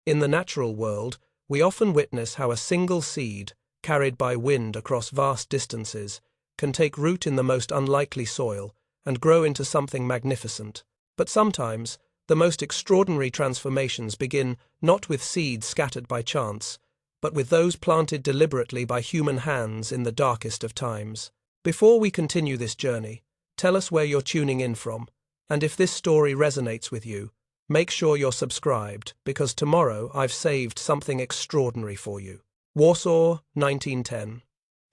In the natural world, we often witness how a single seed, carried by wind across vast distances, can take root in the most unlikely soil and grow into something magnificent. But sometimes, the most extraordinary transformations begin not with seeds scattered by chance, but with those planted deliberately by human hands in the darkest of times. Before we continue this journey, tell us where you're tuning in from, and if this story resonates with you, make sure you're subscribed, because tomorrow I've saved something extraordinary for you. Warsaw, 1910.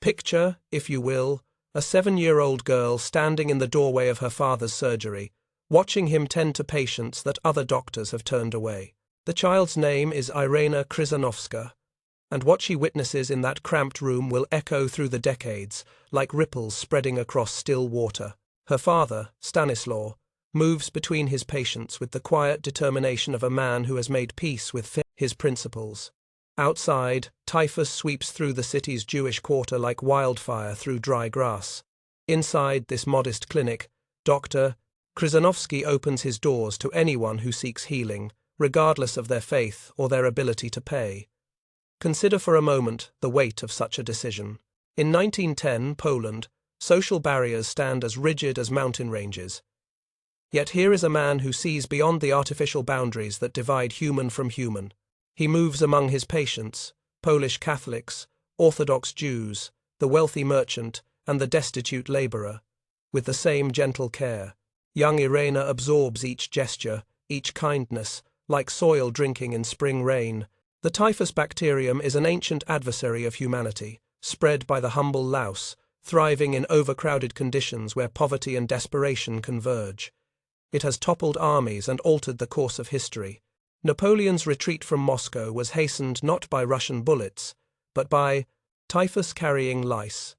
Picture, if you will, a 7-year-old girl standing in the doorway of her father's surgery, watching him tend to patients that other doctors have turned away. The child's name is Irena Krzyżanowska, and what she witnesses in that cramped room will echo through the decades, like ripples spreading across still water. Her father, Stanislaw, moves between his patients with the quiet determination of a man who has made peace with his principles. Outside, typhus sweeps through the city's Jewish quarter like wildfire through dry grass. Inside this modest clinic, Dr. Krzyżanowski opens his doors to anyone who seeks healing, regardless of their faith or their ability to pay. Consider for a moment the weight of such a decision. In 1910, Poland, social barriers stand as rigid as mountain ranges. Yet here is a man who sees beyond the artificial boundaries that divide human from human. He moves among his patients, Polish Catholics, Orthodox Jews, the wealthy merchant, and the destitute laborer, with the same gentle care. Young Irena absorbs each gesture, each kindness, like soil drinking in spring rain. The typhus bacterium is an ancient adversary of humanity, spread by the humble louse, thriving in overcrowded conditions where poverty and desperation converge. It has toppled armies and altered the course of history. Napoleon's retreat from Moscow was hastened not by Russian bullets, but by typhus-carrying lice.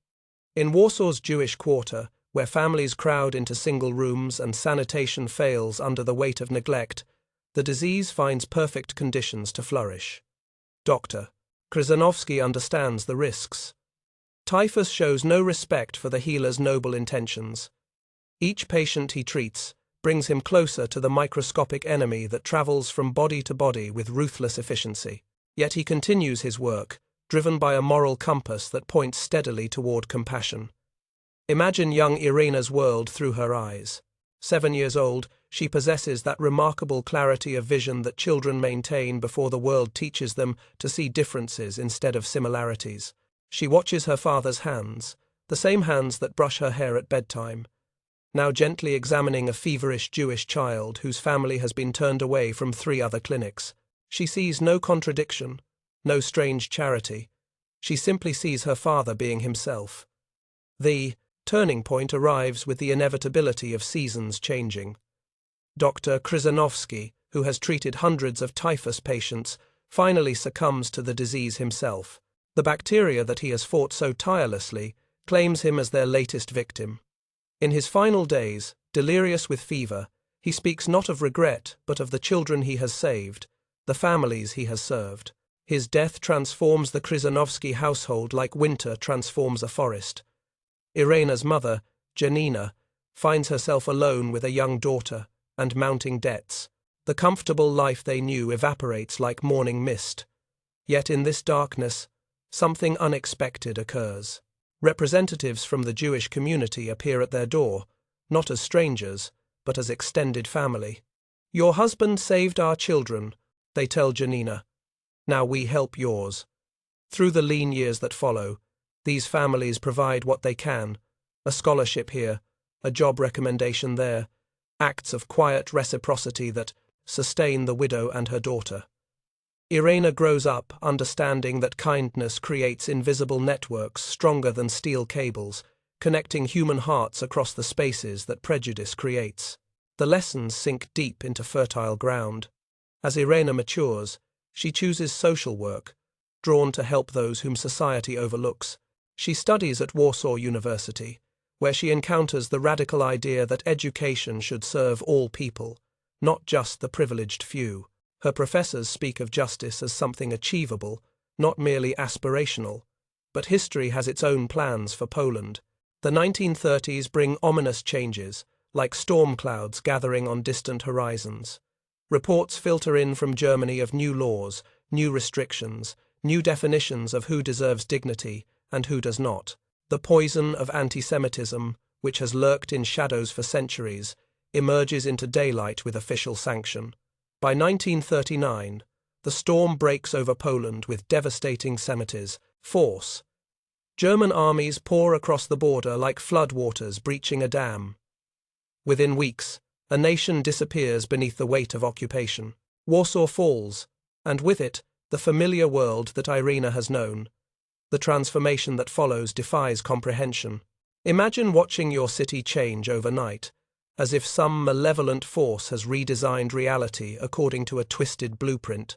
In Warsaw's Jewish quarter, where families crowd into single rooms and sanitation fails under the weight of neglect, the disease finds perfect conditions to flourish. Dr. Krzyżanowski understands the risks. Typhus shows no respect for the healer's noble intentions. Each patient he treats brings him closer to the microscopic enemy that travels from body to body with ruthless efficiency. Yet he continues his work, driven by a moral compass that points steadily toward compassion. Imagine young Irena's world through her eyes. 7 years old, she possesses that remarkable clarity of vision that children maintain before the world teaches them to see differences instead of similarities. She watches her father's hands, the same hands that brush her hair at bedtime, now gently examining a feverish Jewish child whose family has been turned away from 3 other clinics. She sees no contradiction, no strange charity. She simply sees her father being himself. The turning point arrives with the inevitability of seasons changing. Dr. Krzyżanowski, who has treated hundreds of typhus patients, finally succumbs to the disease himself. The bacteria that he has fought so tirelessly claims him as their latest victim. In his final days, delirious with fever, he speaks not of regret but of the children he has saved, the families he has served. His death transforms the Krzyżanowski household like winter transforms a forest. Irena's mother, Janina, finds herself alone with a young daughter and mounting debts. The comfortable life they knew evaporates like morning mist. Yet in this darkness, something unexpected occurs. Representatives from the Jewish community appear at their door, not as strangers, but as extended family. "Your husband saved our children," they tell Janina. "Now we help yours." Through the lean years that follow, these families provide what they can: a scholarship here, a job recommendation there, acts of quiet reciprocity that sustain the widow and her daughter. Irena grows up understanding that kindness creates invisible networks stronger than steel cables, connecting human hearts across the spaces that prejudice creates. The lessons sink deep into fertile ground. As Irena matures, she chooses social work, drawn to help those whom society overlooks. She studies at Warsaw University, where she encounters the radical idea that education should serve all people, not just the privileged few. Her professors speak of justice as something achievable, not merely aspirational. But history has its own plans for Poland. The 1930s bring ominous changes, like storm clouds gathering on distant horizons. Reports filter in from Germany of new laws, new restrictions, new definitions of who deserves dignity and who does not. The poison of anti-Semitism, which has lurked in shadows for centuries, emerges into daylight with official sanction. By 1939, the storm breaks over Poland with devastating Semitism force. German armies pour across the border like floodwaters breaching a dam. Within weeks, a nation disappears beneath the weight of occupation. Warsaw falls, and with it, the familiar world that Irena has known. The transformation that follows defies comprehension. Imagine watching your city change overnight, as if some malevolent force has redesigned reality according to a twisted blueprint.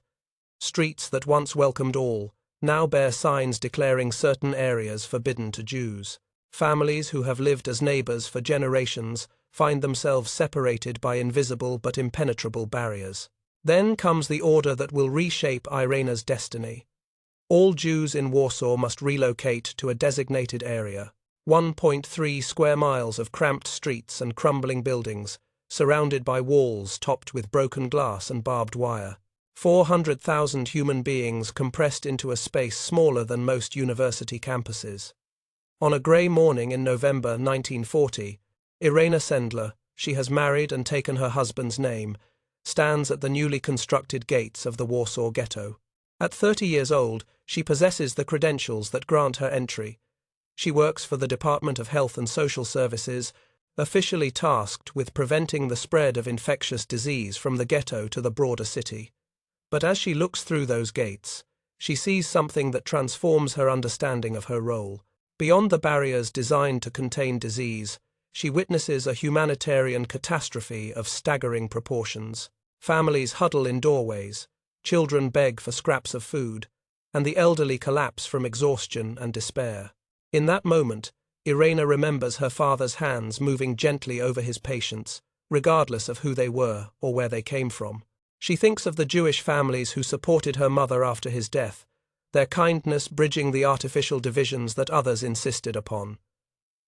Streets that once welcomed all now bear signs declaring certain areas forbidden to Jews. Families who have lived as neighbors for generations find themselves separated by invisible but impenetrable barriers. Then comes the order that will reshape Irena's destiny. All Jews in Warsaw must relocate to a designated area. 1.3 square miles of cramped streets and crumbling buildings, surrounded by walls topped with broken glass and barbed wire. 400,000 human beings compressed into a space smaller than most university campuses. On a grey morning in November 1940, Irena Sendler, she has married and taken her husband's name, stands at the newly constructed gates of the Warsaw Ghetto. At 30 years old, she possesses the credentials that grant her entry. She works for the Department of Health and Social Services, officially tasked with preventing the spread of infectious disease from the ghetto to the broader city. But as she looks through those gates, she sees something that transforms her understanding of her role. Beyond the barriers designed to contain disease, she witnesses a humanitarian catastrophe of staggering proportions. Families huddle in doorways, children beg for scraps of food, and the elderly collapse from exhaustion and despair. In that moment, Irena remembers her father's hands moving gently over his patients, regardless of who they were or where they came from. She thinks of the Jewish families who supported her mother after his death, their kindness bridging the artificial divisions that others insisted upon.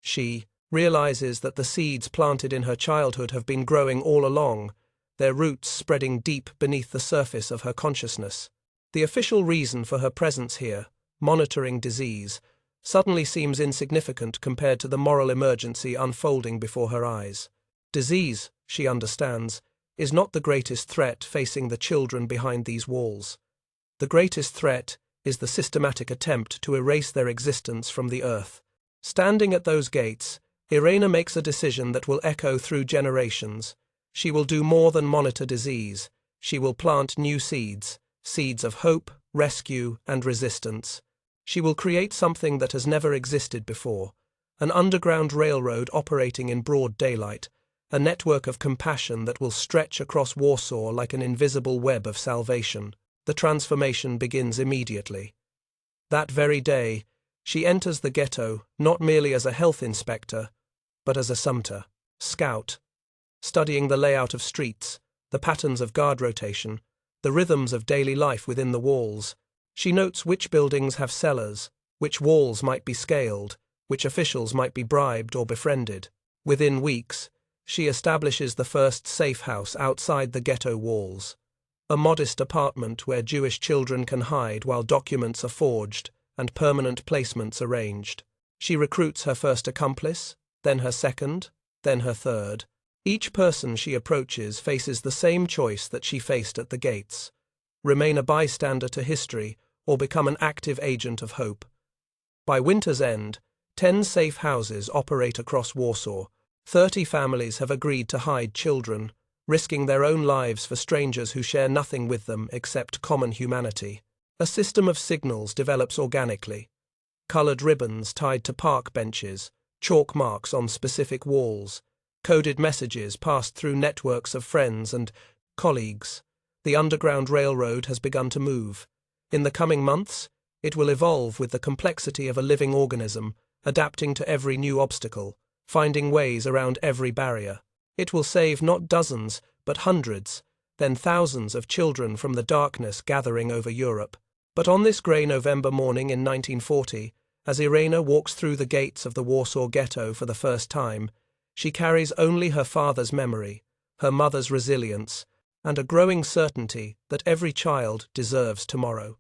She realizes that the seeds planted in her childhood have been growing all along, their roots spreading deep beneath the surface of her consciousness. The official reason for her presence here, monitoring disease, suddenly seems insignificant compared to the moral emergency unfolding before her eyes. Disease, she understands, is not the greatest threat facing the children behind these walls. The greatest threat is the systematic attempt to erase their existence from the earth. Standing at those gates, Irena makes a decision that will echo through generations. She will do more than monitor disease. She will plant new seeds, seeds of hope, rescue, and resistance. She will create something that has never existed before, an underground railroad operating in broad daylight, a network of compassion that will stretch across Warsaw like an invisible web of salvation. The transformation begins immediately. That very day, she enters the ghetto not merely as a health inspector, but as a Sumter, scout, studying the layout of streets, the patterns of guard rotation, the rhythms of daily life within the walls. She notes which buildings have cellars, which walls might be scaled, which officials might be bribed or befriended. Within weeks, she establishes the first safe house outside the ghetto walls, a modest apartment where Jewish children can hide while documents are forged and permanent placements arranged. She recruits her first accomplice, then her second, then her third. Each person she approaches faces the same choice that she faced at the gates: remain a bystander to history or become an active agent of hope. By winter's end, 10 safe houses operate across Warsaw. 30 families have agreed to hide children, risking their own lives for strangers who share nothing with them except common humanity. A system of signals develops organically. Colored ribbons tied to park benches, chalk marks on specific walls, coded messages passed through networks of friends and colleagues. The Underground Railroad has begun to move. In the coming months, it will evolve with the complexity of a living organism, adapting to every new obstacle, finding ways around every barrier. It will save not dozens, but hundreds, then thousands of children from the darkness gathering over Europe. But on this grey November morning in 1940, as Irena walks through the gates of the Warsaw Ghetto for the first time, she carries only her father's memory, her mother's resilience, and a growing certainty that every child deserves tomorrow.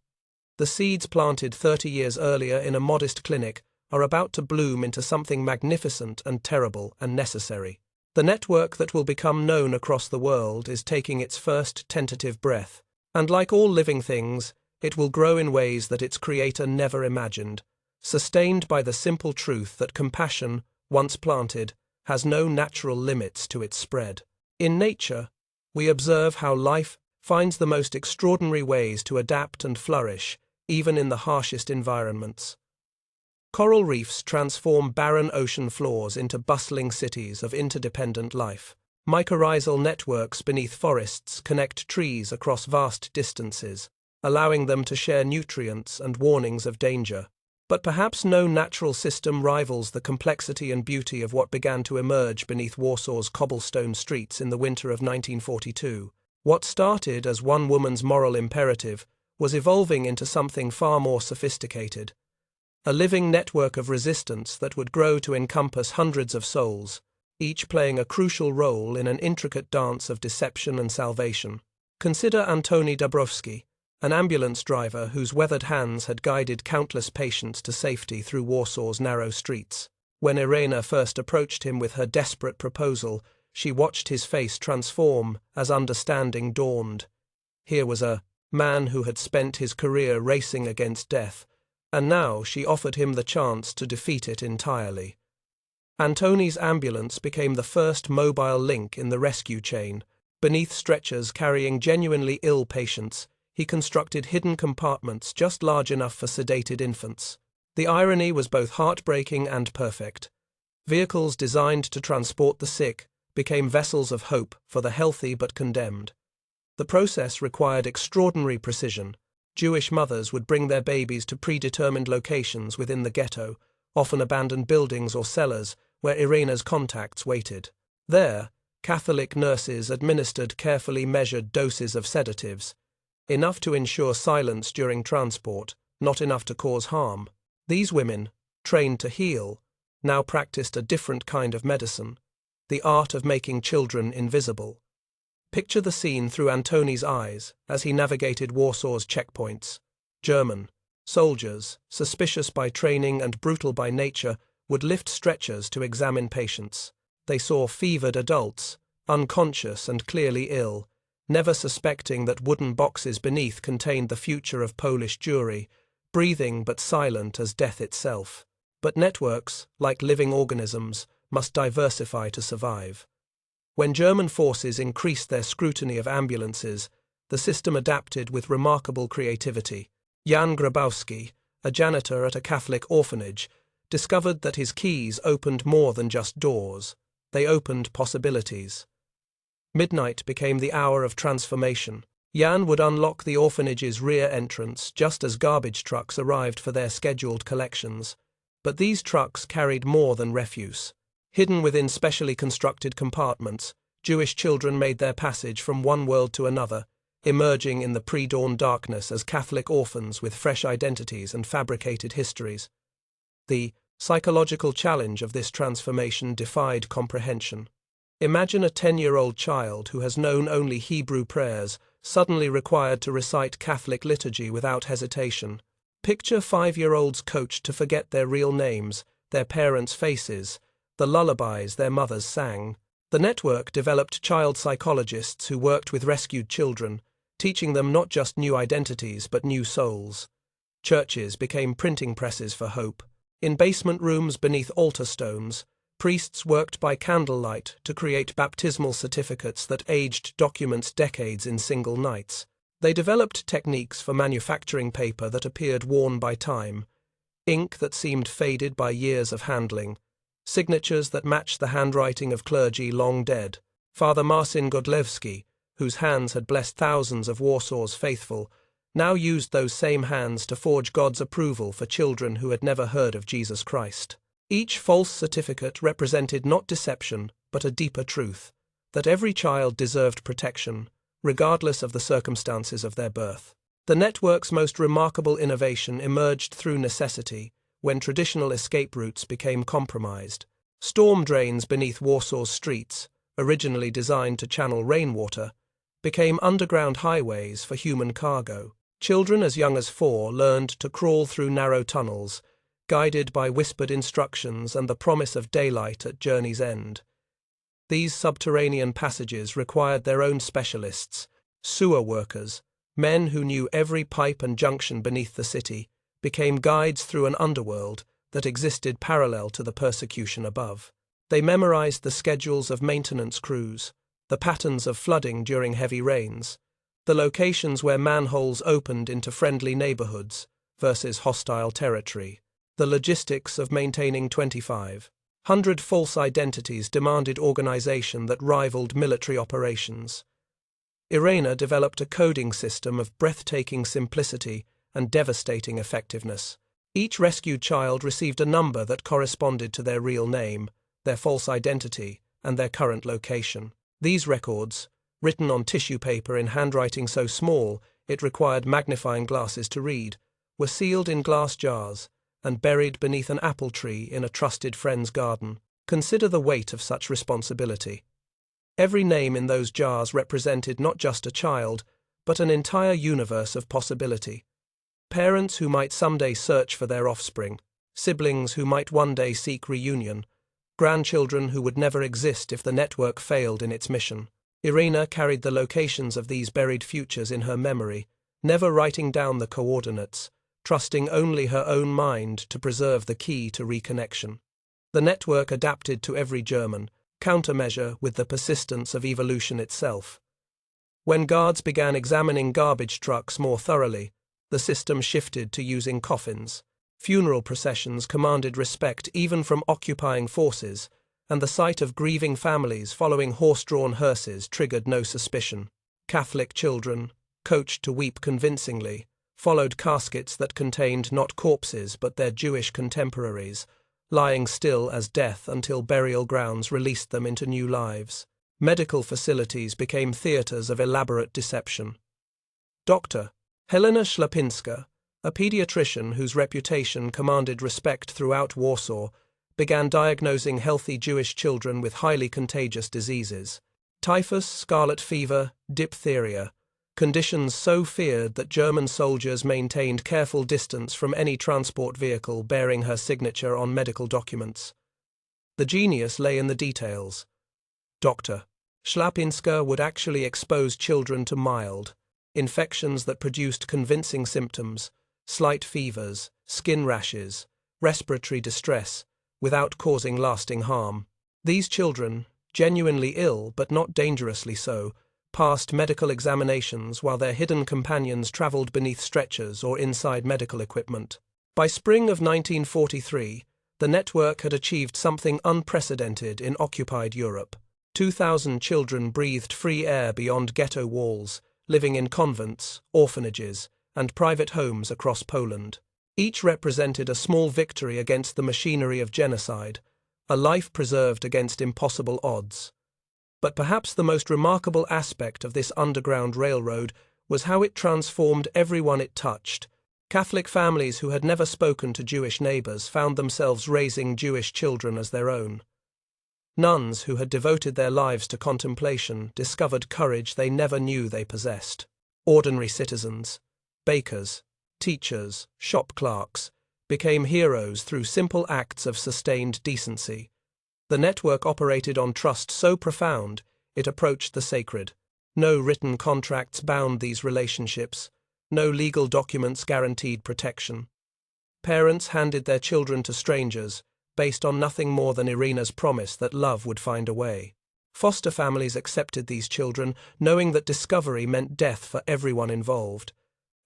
The seeds planted 30 years earlier in a modest clinic are about to bloom into something magnificent and terrible and necessary. The network that will become known across the world is taking its first tentative breath, and like all living things, it will grow in ways that its creator never imagined, sustained by the simple truth that compassion, once planted, has no natural limits to its spread. In nature, we observe how life finds the most extraordinary ways to adapt and flourish, even in the harshest environments. Coral reefs transform barren ocean floors into bustling cities of interdependent life. Mycorrhizal networks beneath forests connect trees across vast distances, allowing them to share nutrients and warnings of danger. But perhaps no natural system rivals the complexity and beauty of what began to emerge beneath Warsaw's cobblestone streets in the winter of 1942. What started as one woman's moral imperative was evolving into something far more sophisticated. A living network of resistance that would grow to encompass hundreds of souls, each playing a crucial role in an intricate dance of deception and salvation. Consider Antoni Dabrowski, an ambulance driver whose weathered hands had guided countless patients to safety through Warsaw's narrow streets. When Irena first approached him with her desperate proposal, she watched his face transform as understanding dawned. Here was a man who had spent his career racing against death, and now she offered him the chance to defeat it entirely. Antoni's ambulance became the first mobile link in the rescue chain. Beneath stretchers carrying genuinely ill patients, he constructed hidden compartments just large enough for sedated infants. The irony was both heartbreaking and perfect. Vehicles designed to transport the sick became vessels of hope for the healthy but condemned. The process required extraordinary precision. Jewish mothers would bring their babies to predetermined locations within the ghetto, often abandoned buildings or cellars where Irena's contacts waited. There, Catholic nurses administered carefully measured doses of sedatives, enough to ensure silence during transport, not enough to cause harm. These women, trained to heal, now practiced a different kind of medicine, the art of making children invisible. Picture the scene through Antoni's eyes as he navigated Warsaw's checkpoints. German soldiers, suspicious by training and brutal by nature, would lift stretchers to examine patients. They saw fevered adults, unconscious and clearly ill, never suspecting that wooden boxes beneath contained the future of Polish Jewry, breathing but silent as death itself. But networks, like living organisms, must diversify to survive. When German forces increased their scrutiny of ambulances, the system adapted with remarkable creativity. Jan Grabowski, a janitor at a Catholic orphanage, discovered that his keys opened more than just doors. They opened possibilities. Midnight became the hour of transformation. Jan would unlock the orphanage's rear entrance just as garbage trucks arrived for their scheduled collections. But these trucks carried more than refuse. Hidden within specially constructed compartments, Jewish children made their passage from one world to another, emerging in the pre-dawn darkness as Catholic orphans with fresh identities and fabricated histories. The psychological challenge of this transformation defied comprehension. Imagine a 10-year-old child who has known only Hebrew prayers, suddenly required to recite Catholic liturgy without hesitation. Picture 5-year-olds coached to forget their real names, their parents' faces, the lullabies their mothers sang. The network developed child psychologists who worked with rescued children, teaching them not just new identities but new souls. Churches became printing presses for hope. In basement rooms beneath altar stones, priests worked by candlelight to create baptismal certificates that aged documents decades in single nights. They developed techniques for manufacturing paper that appeared worn by time, ink that seemed faded by years of handling, signatures that matched the handwriting of clergy long dead. Father Marcin Godlewski, whose hands had blessed thousands of Warsaw's faithful, now used those same hands to forge God's approval for children who had never heard of Jesus Christ. Each false certificate represented not deception, but a deeper truth, that every child deserved protection, regardless of the circumstances of their birth. The network's most remarkable innovation emerged through necessity, when traditional escape routes became compromised. Storm drains beneath Warsaw's streets, originally designed to channel rainwater, became underground highways for human cargo. Children as young as 4 learned to crawl through narrow tunnels, guided by whispered instructions and the promise of daylight at journey's end. These subterranean passages required their own specialists, sewer workers, men who knew every pipe and junction beneath the city, became guides through an underworld that existed parallel to the persecution above. They memorized the schedules of maintenance crews, the patterns of flooding during heavy rains, the locations where manholes opened into friendly neighborhoods versus hostile territory, the logistics of maintaining 2,500 false identities demanded organization that rivaled military operations. Irena developed a coding system of breathtaking simplicity and devastating effectiveness. Each rescued child received a number that corresponded to their real name, their false identity, and their current location. These records, written on tissue paper in handwriting so small it required magnifying glasses to read, were sealed in glass jars and buried beneath an apple tree in a trusted friend's garden. Consider the weight of such responsibility. Every name in those jars represented not just a child, but an entire universe of possibility. Parents who might someday search for their offspring, siblings who might one day seek reunion, grandchildren who would never exist if the network failed in its mission. Irena carried the locations of these buried futures in her memory, never writing down the coordinates, trusting only her own mind to preserve the key to reconnection. The network adapted to every German, countermeasure with the persistence of evolution itself. When guards began examining garbage trucks more thoroughly, the system shifted to using coffins. Funeral processions commanded respect even from occupying forces, and the sight of grieving families following horse-drawn hearses triggered no suspicion. Catholic children, coached to weep convincingly, followed caskets that contained not corpses but their Jewish contemporaries, lying still as death until burial grounds released them into new lives. Medical facilities became theaters of elaborate deception. Dr. Helena Schlapinska, a pediatrician whose reputation commanded respect throughout Warsaw, began diagnosing healthy Jewish children with highly contagious diseases. Typhus, scarlet fever, diphtheria, conditions so feared that German soldiers maintained careful distance from any transport vehicle bearing her signature on medical documents. The genius lay in the details. Dr. Schlapinska would actually expose children to mild infections that produced convincing symptoms, slight fevers, skin rashes, respiratory distress, without causing lasting harm. These children, genuinely ill but not dangerously so, passed medical examinations while their hidden companions traveled beneath stretchers or inside medical equipment. By spring of 1943, the network had achieved something unprecedented in occupied Europe. 2,000 children breathed free air beyond ghetto walls, living in convents, orphanages, and private homes across Poland. Each represented a small victory against the machinery of genocide, a life preserved against impossible odds. But perhaps the most remarkable aspect of this underground railroad was how it transformed everyone it touched. Catholic families who had never spoken to Jewish neighbors found themselves raising Jewish children as their own. Nuns who had devoted their lives to contemplation discovered courage they never knew they possessed. Ordinary citizens, bakers, teachers, shop clerks, became heroes through simple acts of sustained decency. The network operated on trust so profound it approached the sacred. No written contracts bound these relationships, no legal documents guaranteed protection. Parents handed their children to strangers, based on nothing more than Irena's promise that love would find a way. Foster families accepted these children, knowing that discovery meant death for everyone involved.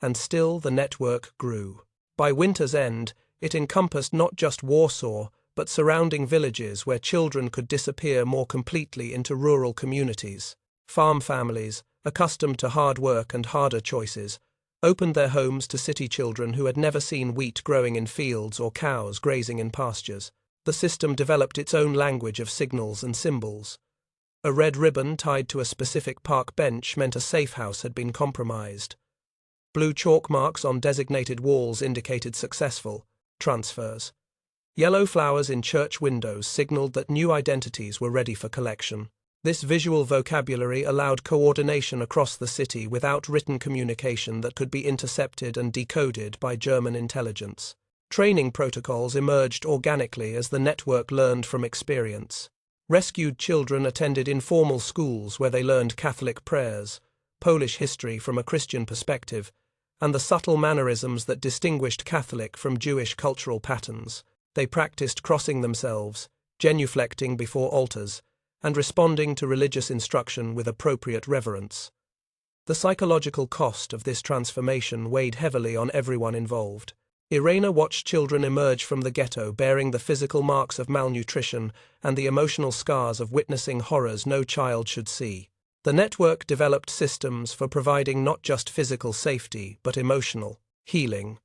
And still the network grew. By winter's end, it encompassed not just Warsaw, but surrounding villages where children could disappear more completely into rural communities. Farm families, accustomed to hard work and harder choices, opened their homes to city children who had never seen wheat growing in fields or cows grazing in pastures. The system developed its own language of signals and symbols. A red ribbon tied to a specific park bench meant a safe house had been compromised. Blue chalk marks on designated walls indicated successful transfers. Yellow flowers in church windows signaled that new identities were ready for collection. This visual vocabulary allowed coordination across the city without written communication that could be intercepted and decoded by German intelligence. Training protocols emerged organically as the network learned from experience. Rescued children attended informal schools where they learned Catholic prayers, Polish history from a Christian perspective, and the subtle mannerisms that distinguished Catholic from Jewish cultural patterns. They practiced crossing themselves, genuflecting before altars, and responding to religious instruction with appropriate reverence. The psychological cost of this transformation weighed heavily on everyone involved. Irena watched children emerge from the ghetto bearing the physical marks of malnutrition and the emotional scars of witnessing horrors no child should see. The network developed systems for providing not just physical safety but emotional healing.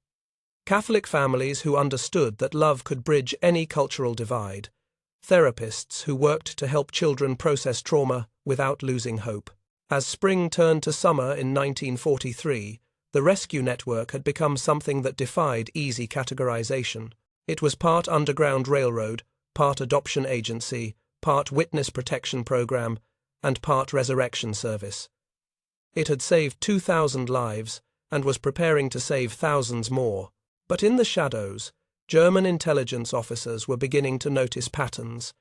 Catholic families who understood that love could bridge any cultural divide. Therapists who worked to help children process trauma without losing hope. As spring turned to summer in 1943, the rescue network had become something that defied easy categorization. It was part Underground Railroad, part adoption agency, part witness protection program, and part resurrection service. It had saved 2,000 lives and was preparing to save thousands more. But in the shadows, German intelligence officers were beginning to notice patterns.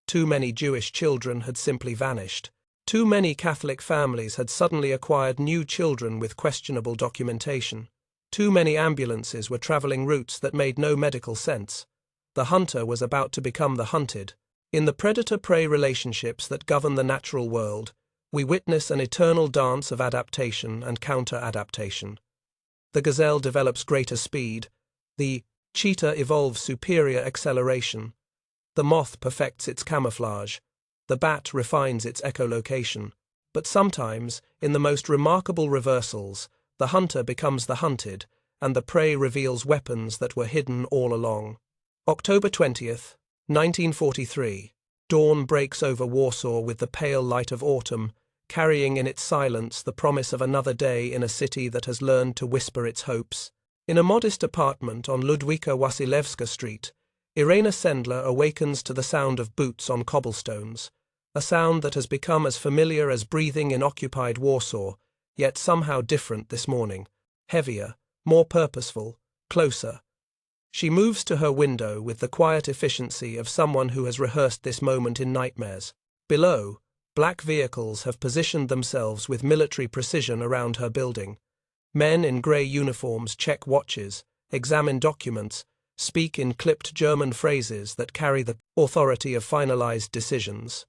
Too many Jewish children had simply vanished. Too many Catholic families had suddenly acquired new children with questionable documentation. Too many ambulances were traveling routes that made no medical sense. The hunter was about to become the hunted. In the predator-prey relationships that govern the natural world, we witness an eternal dance of adaptation and counter-adaptation. The gazelle develops greater speed. The cheetah evolves superior acceleration. The moth perfects its camouflage. The bat refines its echolocation. But sometimes, in the most remarkable reversals, the hunter becomes the hunted, and the prey reveals weapons that were hidden all along. October 20th, 1943. Dawn breaks over Warsaw with the pale light of autumn, carrying in its silence the promise of another day in a city that has learned to whisper its hopes. In a modest apartment on Ludwika Wasilewska Street, Irena Sendler awakens to the sound of boots on cobblestones, a sound that has become as familiar as breathing in occupied Warsaw, yet somehow different this morning, heavier, more purposeful, closer. She moves to her window with the quiet efficiency of someone who has rehearsed this moment in nightmares. Below, black vehicles have positioned themselves with military precision around her building. Men in grey uniforms check watches, examine documents, speak in clipped German phrases that carry the authority of finalized decisions.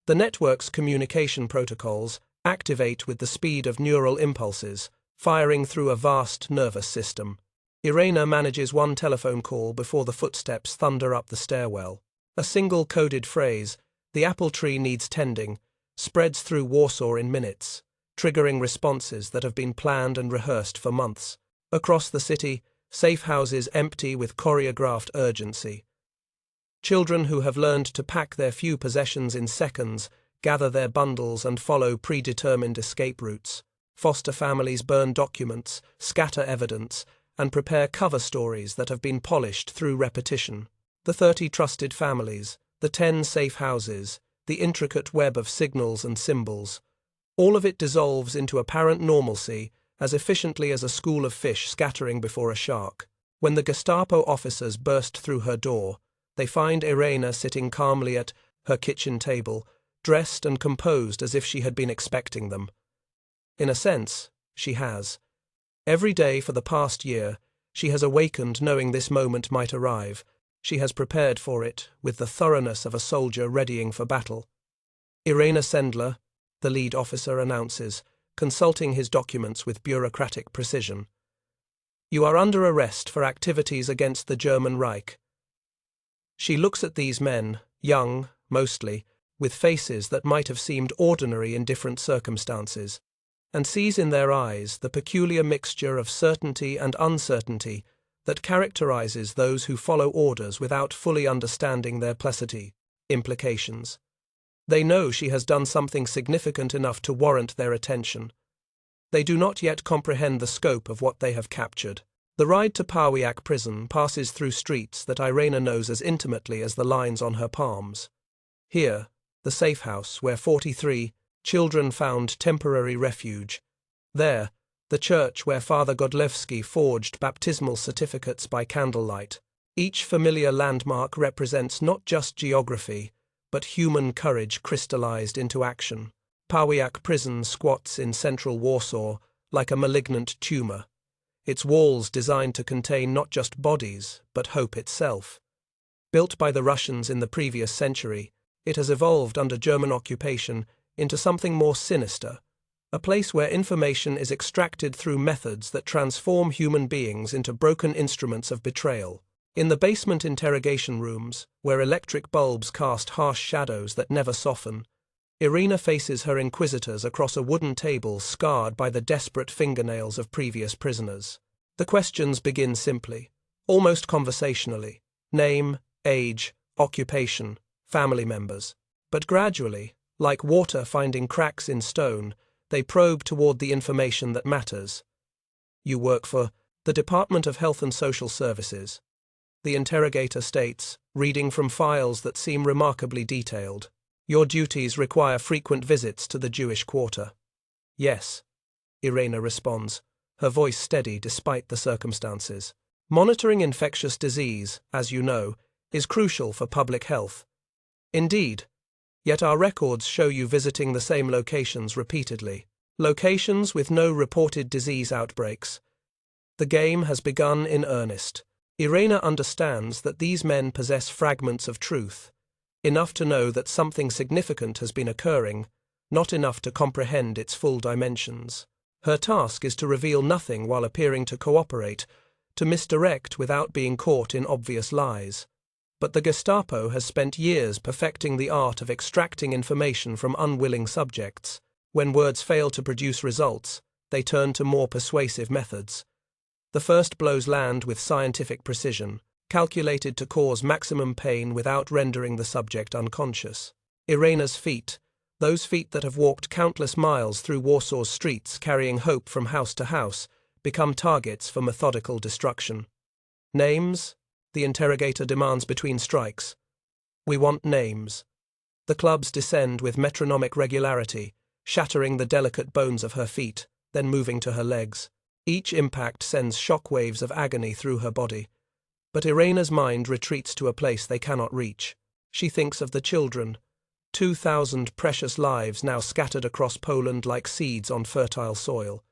The network's communication protocols activate with the speed of neural impulses, firing through a vast nervous system. Irena manages one telephone call before the footsteps thunder up the stairwell. A single coded phrase, "The apple tree needs tending," spreads through Warsaw in minutes, triggering responses that have been planned and rehearsed for months. Across the city, safe houses empty with choreographed urgency. Children who have learned to pack their few possessions in seconds gather their bundles and follow predetermined escape routes. Foster families burn documents, scatter evidence, and prepare cover stories that have been polished through repetition. The 30 trusted families, the 10 safe houses, the intricate web of signals and symbols. All of it dissolves into apparent normalcy as efficiently as a school of fish scattering before a shark. When the Gestapo officers burst through her door, they find Irena sitting calmly at her kitchen table, dressed and composed as if she had been expecting them. In a sense, she has. Every day for the past year, she has awakened knowing this moment might arrive. She has prepared for it with the thoroughness of a soldier readying for battle. Irena Sendler, the lead officer announces, consulting his documents with bureaucratic precision. "You are under arrest for activities against the German Reich." She looks at these men, young, mostly, with faces that might have seemed ordinary in different circumstances, and sees in their eyes the peculiar mixture of certainty and uncertainty that characterizes those who follow orders without fully understanding their placity implications. They know she has done something significant enough to warrant their attention. They do not yet comprehend the scope of what they have captured. The ride to Pawiak prison passes through streets that Irena knows as intimately as the lines on her palms. Here, the safe house where 43 children found temporary refuge. There, the church where Father Godlewski forged baptismal certificates by candlelight. Each familiar landmark represents not just geography, but human courage crystallized into action. Pawiak prison squats in central Warsaw like a malignant tumor, its walls designed to contain not just bodies, but hope itself. Built by the Russians in the previous century, it has evolved under German occupation into something more sinister, a place where information is extracted through methods that transform human beings into broken instruments of betrayal. In the basement interrogation rooms, where electric bulbs cast harsh shadows that never soften, Irina faces her inquisitors across a wooden table scarred by the desperate fingernails of previous prisoners. The questions begin simply, almost conversationally: name, age, occupation, family members. But gradually, like water finding cracks in stone, they probe toward the information that matters. You work for the Department of Health and Social Services. The interrogator states, reading from files that seem remarkably detailed. Your duties require frequent visits to the Jewish quarter. Yes, Irina responds, her voice steady despite the circumstances. Monitoring infectious disease, as you know, is crucial for public health. Indeed, yet our records show you visiting the same locations repeatedly. Locations with no reported disease outbreaks. The game has begun in earnest. Irina understands that these men possess fragments of truth, enough to know that something significant has been occurring, not enough to comprehend its full dimensions. Her task is to reveal nothing while appearing to cooperate, to misdirect without being caught in obvious lies. But the Gestapo has spent years perfecting the art of extracting information from unwilling subjects. When words fail to produce results, they turn to more persuasive methods. The first blows land with scientific precision, calculated to cause maximum pain without rendering the subject unconscious. Irina's feet, those feet that have walked countless miles through Warsaw's streets carrying hope from house to house, become targets for methodical destruction. Names? The interrogator demands between strikes. We want names. The clubs descend with metronomic regularity, shattering the delicate bones of her feet, then moving to her legs. Each impact sends shock waves of agony through her body. But Irina's mind retreats to a place they cannot reach. She thinks of the children, 2,000 precious lives now scattered across Poland like seeds on fertile soil.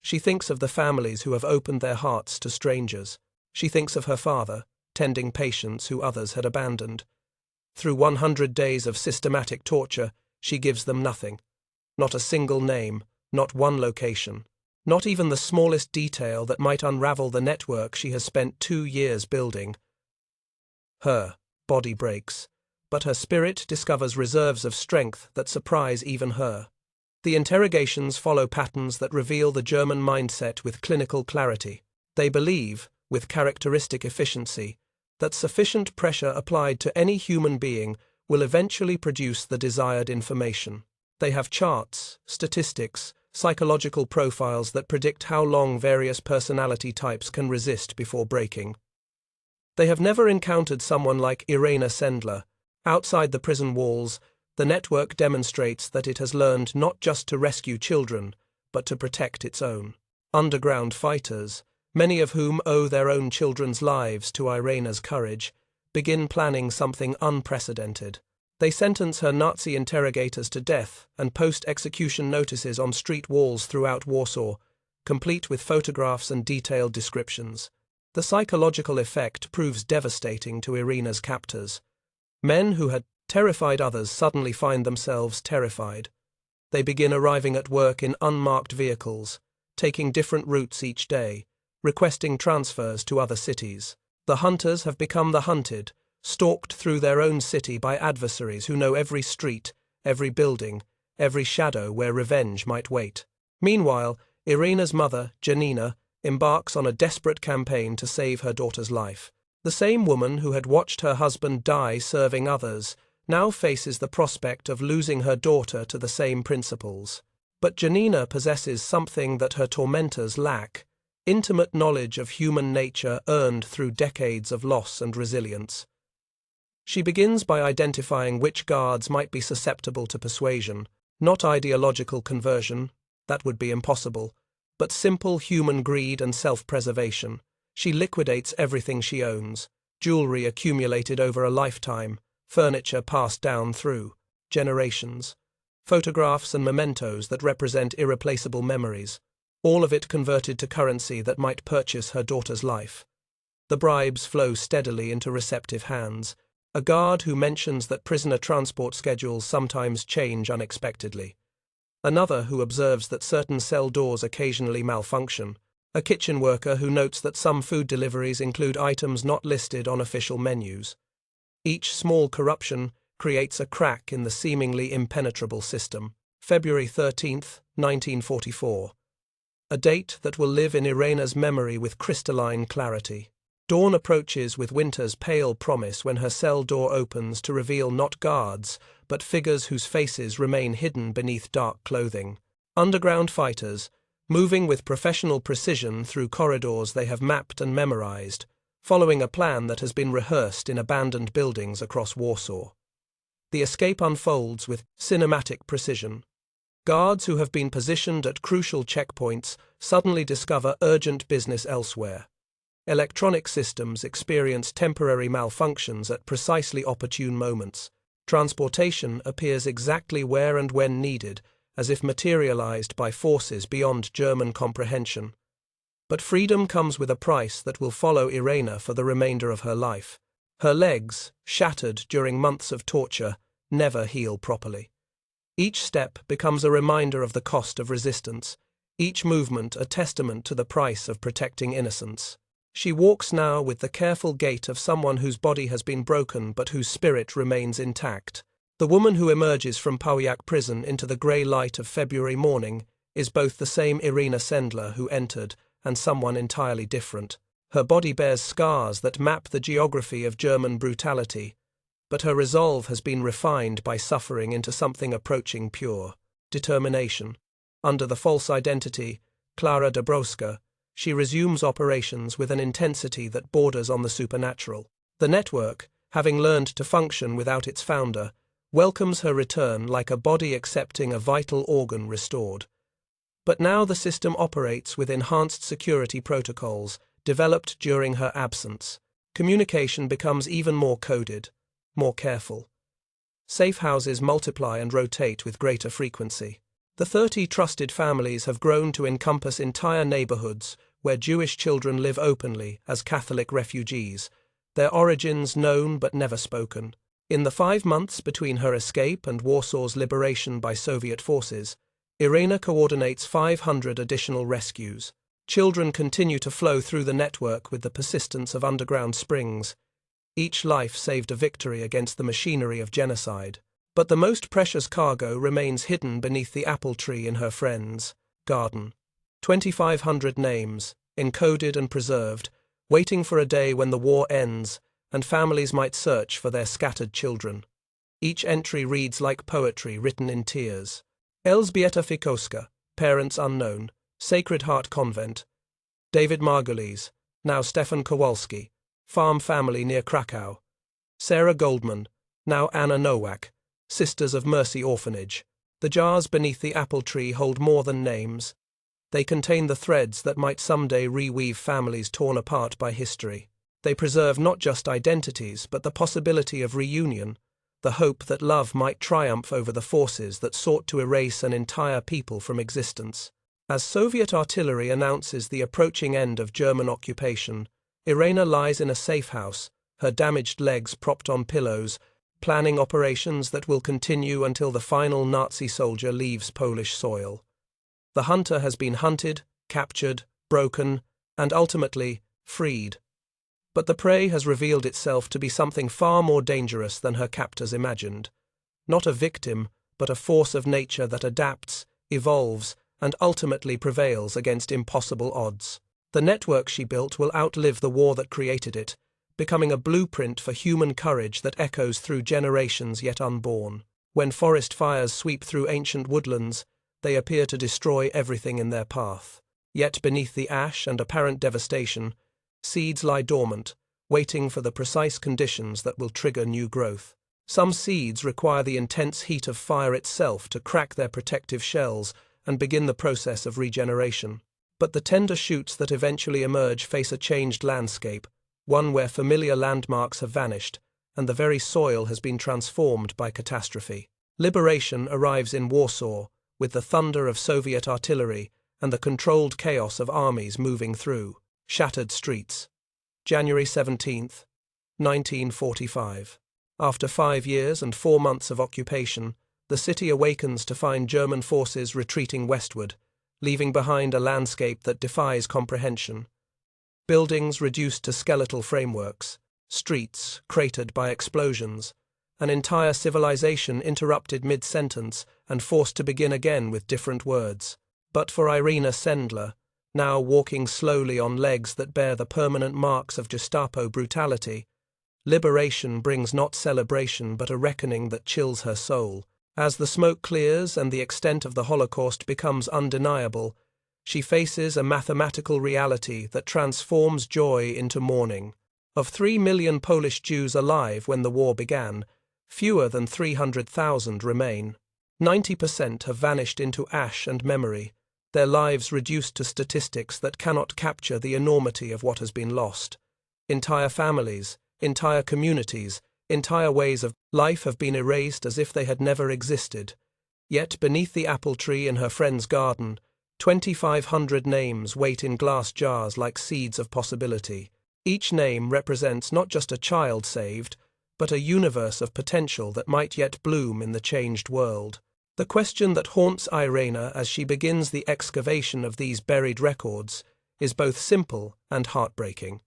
She thinks of the families who have opened their hearts to strangers. She thinks of her father, tending patients who others had abandoned. Through 100 days of systematic torture, she gives them nothing. Not a single name, not one location. Not even the smallest detail that might unravel the network she has spent 2 years building. Her body breaks, but her spirit discovers reserves of strength that surprise even her. The interrogations follow patterns that reveal the German mindset with clinical clarity. They believe, with characteristic efficiency, that sufficient pressure applied to any human being will eventually produce the desired information. They have charts, statistics, psychological profiles that predict how long various personality types can resist before breaking. They have never encountered someone like Irina Sendler. Outside the prison walls, the network demonstrates that it has learned not just to rescue children, but to protect its own. Underground fighters, many of whom owe their own children's lives to Irina's courage, begin planning something unprecedented. They sentence her Nazi interrogators to death and post execution notices on street walls throughout Warsaw, complete with photographs and detailed descriptions. The psychological effect proves devastating to Irina's captors. Men who had terrified others suddenly find themselves terrified. They begin arriving at work in unmarked vehicles, taking different routes each day, requesting transfers to other cities. The hunters have become the hunted, stalked through their own city by adversaries who know every street, every building, every shadow where revenge might wait. Meanwhile, Irina's mother, Janina, embarks on a desperate campaign to save her daughter's life. The same woman who had watched her husband die serving others now faces the prospect of losing her daughter to the same principles. But Janina possesses something that her tormentors lack: intimate knowledge of human nature earned through decades of loss and resilience. She begins by identifying which guards might be susceptible to persuasion, not ideological conversion, that would be impossible, but simple human greed and self-preservation. She liquidates everything she owns, jewelry accumulated over a lifetime, furniture passed down through generations, photographs and mementos that represent irreplaceable memories, all of it converted to currency that might purchase her daughter's life. The bribes flow steadily into receptive hands, a guard who mentions that prisoner transport schedules sometimes change unexpectedly, another who observes that certain cell doors occasionally malfunction, a kitchen worker who notes that some food deliveries include items not listed on official menus. Each small corruption creates a crack in the seemingly impenetrable system. February 13th, 1944. A date that will live in Irena's memory with crystalline clarity. Dawn approaches with winter's pale promise when her cell door opens to reveal not guards, but figures whose faces remain hidden beneath dark clothing. Underground fighters, moving with professional precision through corridors they have mapped and memorized, following a plan that has been rehearsed in abandoned buildings across Warsaw. The escape unfolds with cinematic precision. Guards who have been positioned at crucial checkpoints suddenly discover urgent business elsewhere. Electronic systems experience temporary malfunctions at precisely opportune moments. Transportation appears exactly where and when needed, as if materialized by forces beyond German comprehension. But freedom comes with a price that will follow Irena for the remainder of her life. Her legs, shattered during months of torture, never heal properly. Each step becomes a reminder of the cost of resistance, each movement a testament to the price of protecting innocence. She walks now with the careful gait of someone whose body has been broken but whose spirit remains intact. The woman who emerges from Pauiak prison into the grey light of February morning is both the same Irena Sendler who entered and someone entirely different. Her body bears scars that map the geography of German brutality, but her resolve has been refined by suffering into something approaching pure determination. Under the false identity, Klara Dabrowska, she resumes operations with an intensity that borders on the supernatural. The network, having learned to function without its founder, welcomes her return like a body accepting a vital organ restored. But now the system operates with enhanced security protocols developed during her absence. Communication becomes even more coded, more careful. Safe houses multiply and rotate with greater frequency. The 30 trusted families have grown to encompass entire neighborhoods where Jewish children live openly as Catholic refugees, their origins known but never spoken. In the 5 months between her escape and Warsaw's liberation by Soviet forces, Irena coordinates 500 additional rescues. Children continue to flow through the network with the persistence of underground springs. Each life saved a victory against the machinery of genocide. But the most precious cargo remains hidden beneath the apple tree in her friend's garden. 2,500 names, encoded and preserved, waiting for a day when the war ends and families might search for their scattered children. Each entry reads like poetry written in tears. Elżbieta Fikowska, parents unknown, Sacred Heart Convent. David Margulies, now Stefan Kowalski, farm family near Krakow. Sarah Goldman, now Anna Nowak, Sisters of Mercy Orphanage. The jars beneath the apple tree hold more than names. They contain the threads that might someday reweave families torn apart by history. They preserve not just identities, but the possibility of reunion, the hope that love might triumph over the forces that sought to erase an entire people from existence. As Soviet artillery announces the approaching end of German occupation, Irena lies in a safe house, her damaged legs propped on pillows, planning operations that will continue until the final Nazi soldier leaves Polish soil. The hunter has been hunted, captured, broken, and ultimately freed. But the prey has revealed itself to be something far more dangerous than her captors imagined. Not a victim, but a force of nature that adapts, evolves, and ultimately prevails against impossible odds. The network she built will outlive the war that created it, becoming a blueprint for human courage that echoes through generations yet unborn. When forest fires sweep through ancient woodlands, they appear to destroy everything in their path. Yet beneath the ash and apparent devastation, seeds lie dormant, waiting for the precise conditions that will trigger new growth. Some seeds require the intense heat of fire itself to crack their protective shells and begin the process of regeneration. But the tender shoots that eventually emerge face a changed landscape, one where familiar landmarks have vanished, and the very soil has been transformed by catastrophe. Liberation arrives in Warsaw, with the thunder of Soviet artillery and the controlled chaos of armies moving through shattered streets. January 17, 1945. After 5 years and 4 months of occupation, the city awakens to find German forces retreating westward, leaving behind a landscape that defies comprehension. Buildings reduced to skeletal frameworks, streets cratered by explosions, an entire civilization interrupted mid-sentence and forced to begin again with different words. But for Irina Sendler, now walking slowly on legs that bear the permanent marks of Gestapo brutality, liberation brings not celebration but a reckoning that chills her soul. As the smoke clears and the extent of the Holocaust becomes undeniable, she faces a mathematical reality that transforms joy into mourning. Of 3 million Polish Jews alive when the war began, fewer than 300,000 remain. 90% have vanished into ash and memory, their lives reduced to statistics that cannot capture the enormity of what has been lost. Entire families, entire communities, entire ways of life have been erased as if they had never existed. Yet beneath the apple tree in her friend's garden, 2,500 names wait in glass jars like seeds of possibility. Each name represents not just a child saved, but a universe of potential that might yet bloom in the changed world. The question that haunts Irina as she begins the excavation of these buried records is both simple and heartbreaking.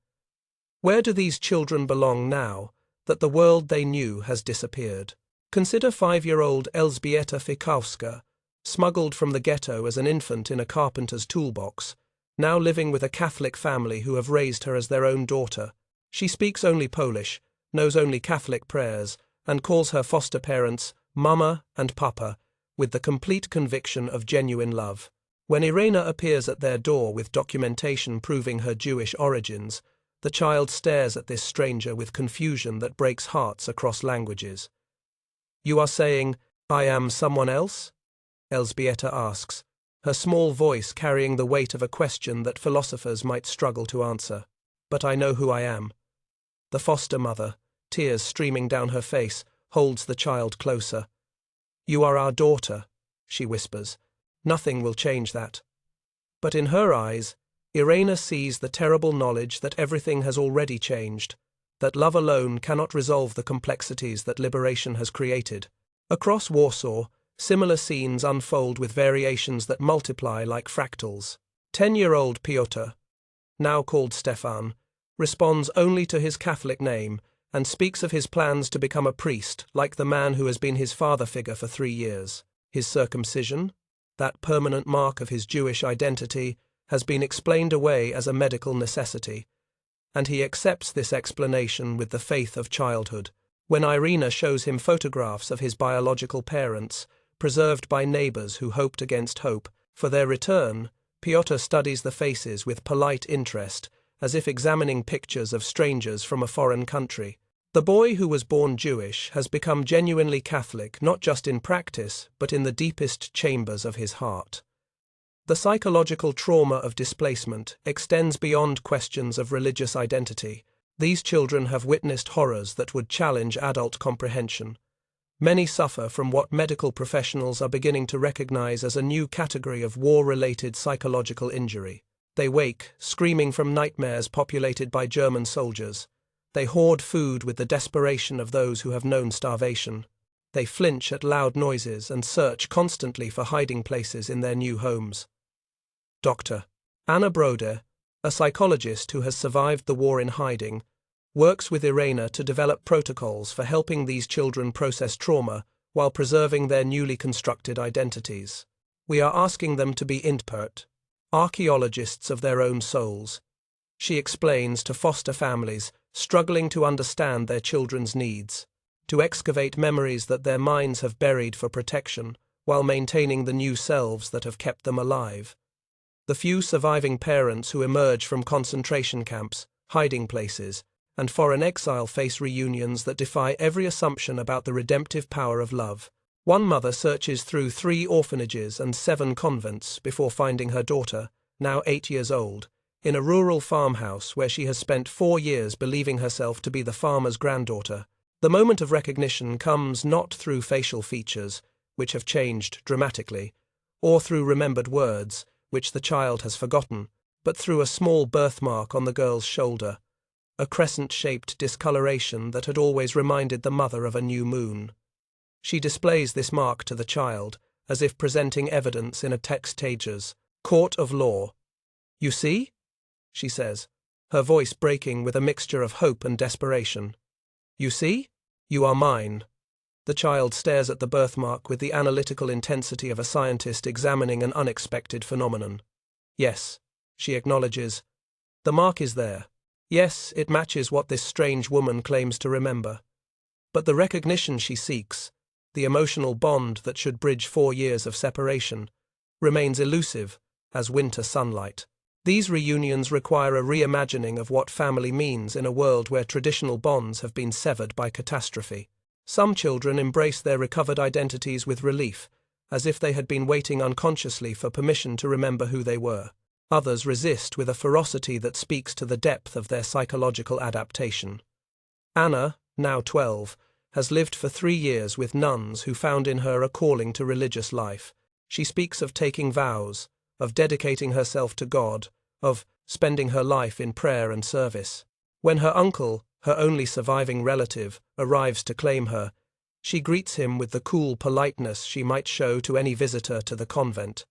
Where do these children belong now that the world they knew has disappeared? Consider 5-year-old Elżbieta Fikowska, smuggled from the ghetto as an infant in a carpenter's toolbox, now living with a Catholic family who have raised her as their own daughter. She speaks only Polish, knows only Catholic prayers, and calls her foster parents Mama and Papa, with the complete conviction of genuine love. When Irina appears at their door with documentation proving her Jewish origins, the child stares at this stranger with confusion that breaks hearts across languages. "You are saying, I am someone else?" Elżbieta asks, her small voice carrying the weight of a question that philosophers might struggle to answer. "But I know who I am." The foster mother, tears streaming down her face, holds the child closer. "You are our daughter," she whispers. "Nothing will change that." But in her eyes, Irina sees the terrible knowledge that everything has already changed, that love alone cannot resolve the complexities that liberation has created. Across Warsaw, similar scenes unfold with variations that multiply like fractals. 10-year-old Piotr, now called Stefan, responds only to his Catholic name and speaks of his plans to become a priest, like the man who has been his father figure for 3 years. His circumcision, that permanent mark of his Jewish identity, has been explained away as a medical necessity, and he accepts this explanation with the faith of childhood. When Irina shows him photographs of his biological parents, preserved by neighbors who hoped against hope, for their return, Piotr studies the faces with polite interest, as if examining pictures of strangers from a foreign country. The boy who was born Jewish has become genuinely Catholic not just in practice, but in the deepest chambers of his heart. The psychological trauma of displacement extends beyond questions of religious identity. These children have witnessed horrors that would challenge adult comprehension. Many suffer from what medical professionals are beginning to recognize as a new category of war-related psychological injury. They wake, screaming from nightmares populated by German soldiers. They hoard food with the desperation of those who have known starvation. They flinch at loud noises and search constantly for hiding places in their new homes. Dr. Anna Broder, a psychologist who has survived the war in hiding, works with Irina to develop protocols for helping these children process trauma while preserving their newly constructed identities. We are asking them to be intpert, archaeologists of their own souls. She explains to foster families struggling to understand their children's needs, to excavate memories that their minds have buried for protection while maintaining the new selves that have kept them alive. The few surviving parents who emerge from concentration camps, hiding places, and foreign exile face reunions that defy every assumption about the redemptive power of love. One mother searches through 3 orphanages and 7 convents before finding her daughter, now 8 years old, in a rural farmhouse where she has spent 4 years believing herself to be the farmer's granddaughter. The moment of recognition comes not through facial features, which have changed dramatically, or through remembered words, which the child has forgotten, but through a small birthmark on the girl's shoulder, a crescent-shaped discoloration that had always reminded the mother of a new moon. She displays this mark to the child, as if presenting evidence in a textager's court of law. "You see?" she says, her voice breaking with a mixture of hope and desperation. "You see? You are mine." The child stares at the birthmark with the analytical intensity of a scientist examining an unexpected phenomenon. "Yes," she acknowledges. "The mark is there. Yes, it matches what this strange woman claims to remember. But the recognition she seeks, the emotional bond that should bridge 4 years of separation, remains elusive as winter sunlight." These reunions require a reimagining of what family means in a world where traditional bonds have been severed by catastrophe. Some children embrace their recovered identities with relief, as if they had been waiting unconsciously for permission to remember who they were. Others resist with a ferocity that speaks to the depth of their psychological adaptation. Anna, now 12, has lived for 3 years with nuns who found in her a calling to religious life. She speaks of taking vows, of dedicating herself to God, of spending her life in prayer and service. When her uncle, her only surviving relative, arrives to claim her, she greets him with the cool politeness she might show to any visitor to the convent.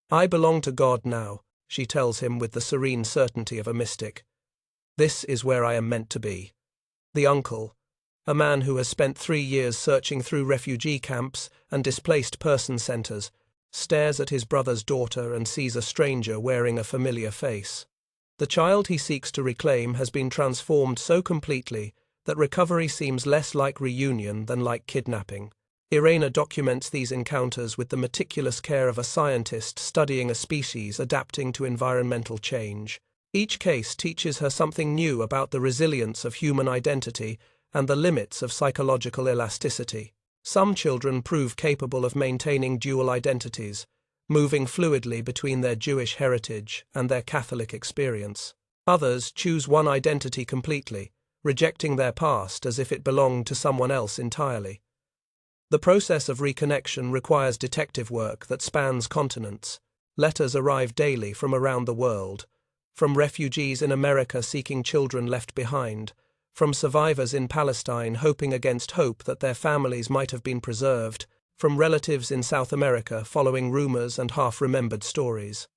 "I belong to God now," she tells him with the serene certainty of a mystic. "This is where I am meant to be." The uncle, a man who has spent 3 years searching through refugee camps and displaced person centers, stares at his brother's daughter and sees a stranger wearing a familiar face. The child he seeks to reclaim has been transformed so completely that recovery seems less like reunion than like kidnapping. Irena documents these encounters with the meticulous care of a scientist studying a species adapting to environmental change. Each case teaches her something new about the resilience of human identity and the limits of psychological elasticity. Some children prove capable of maintaining dual identities, moving fluidly between their Jewish heritage and their Catholic experience. Others choose one identity completely, rejecting their past as if it belonged to someone else entirely. The process of reconnection requires detective work that spans continents. Letters arrive daily from around the world, from refugees in America seeking children left behind, from survivors in Palestine hoping against hope that their families might have been preserved, from relatives in South America following rumors and half-remembered stories.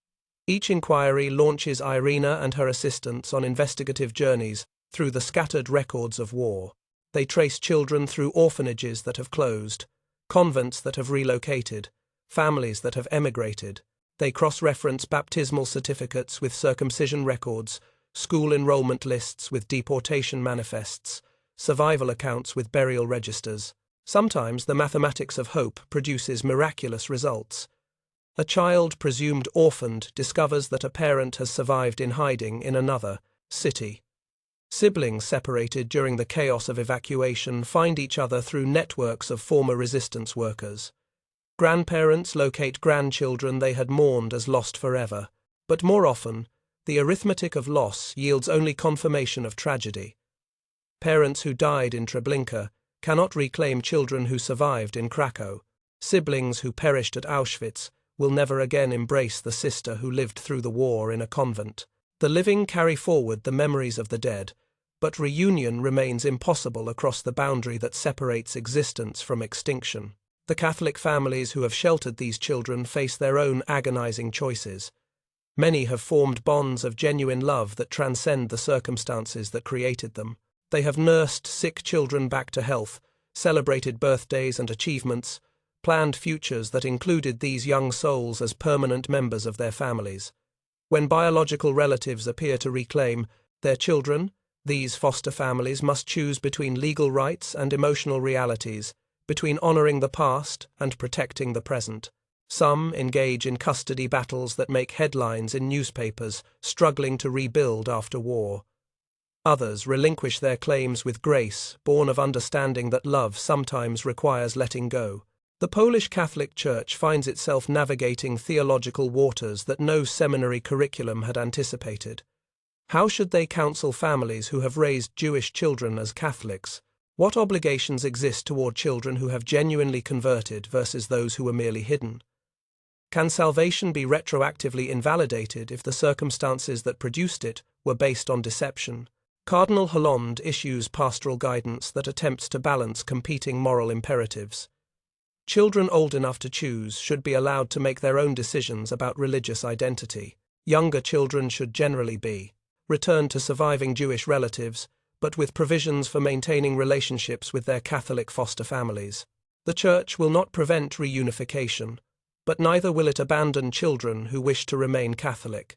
Each inquiry launches Irena and her assistants on investigative journeys through the scattered records of war. They trace children through orphanages that have closed, convents that have relocated, families that have emigrated. They cross-reference baptismal certificates with circumcision records, school enrollment lists with deportation manifests, survival accounts with burial registers. Sometimes the mathematics of hope produces miraculous results. A child presumed orphaned discovers that a parent has survived in hiding in another city. Siblings separated during the chaos of evacuation find each other through networks of former resistance workers. Grandparents locate grandchildren they had mourned as lost forever. But more often, the arithmetic of loss yields only confirmation of tragedy. Parents who died in Treblinka cannot reclaim children who survived in Krakow. Siblings who perished at Auschwitz will never again embrace the sister who lived through the war in a convent. The living carry forward the memories of the dead, but reunion remains impossible across the boundary that separates existence from extinction. The Catholic families who have sheltered these children face their own agonizing choices. Many have formed bonds of genuine love that transcend the circumstances that created them. They have nursed sick children back to health, celebrated birthdays and achievements, planned futures that included these young souls as permanent members of their families. When biological relatives appear to reclaim their children, these foster families must choose between legal rights and emotional realities, between honoring the past and protecting the present. Some engage in custody battles that make headlines in newspapers, struggling to rebuild after war. Others relinquish their claims with grace, born of understanding that love sometimes requires letting go. The Polish Catholic Church finds itself navigating theological waters that no seminary curriculum had anticipated. How should they counsel families who have raised Jewish children as Catholics? What obligations exist toward children who have genuinely converted versus those who were merely hidden? Can salvation be retroactively invalidated if the circumstances that produced it were based on deception? Cardinal Hollande issues pastoral guidance that attempts to balance competing moral imperatives. Children old enough to choose should be allowed to make their own decisions about religious identity. Younger children should generally be returned to surviving Jewish relatives, but with provisions for maintaining relationships with their Catholic foster families. The Church will not prevent reunification, but neither will it abandon children who wish to remain Catholic.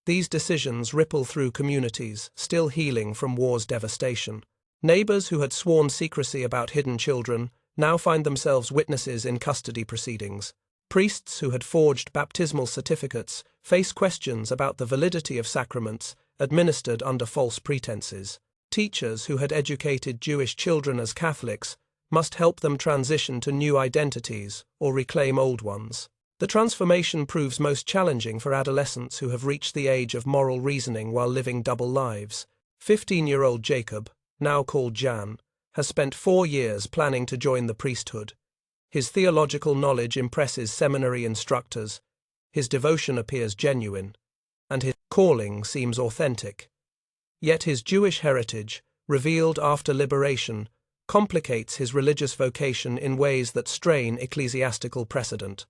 These decisions ripple through communities still healing from war's devastation. Neighbors who had sworn secrecy about hidden children now find themselves witnesses in custody proceedings. Priests who had forged baptismal certificates face questions about the validity of sacraments administered under false pretenses. Teachers who had educated Jewish children as Catholics must help them transition to new identities or reclaim old ones. The transformation proves most challenging for adolescents who have reached the age of moral reasoning while living double lives. 15-year-old Jacob, now called Jan, has spent 4 years planning to join the priesthood. His theological knowledge impresses seminary instructors, his devotion appears genuine, and his calling seems authentic. Yet his Jewish heritage, revealed after liberation, complicates his religious vocation in ways that strain ecclesiastical precedent.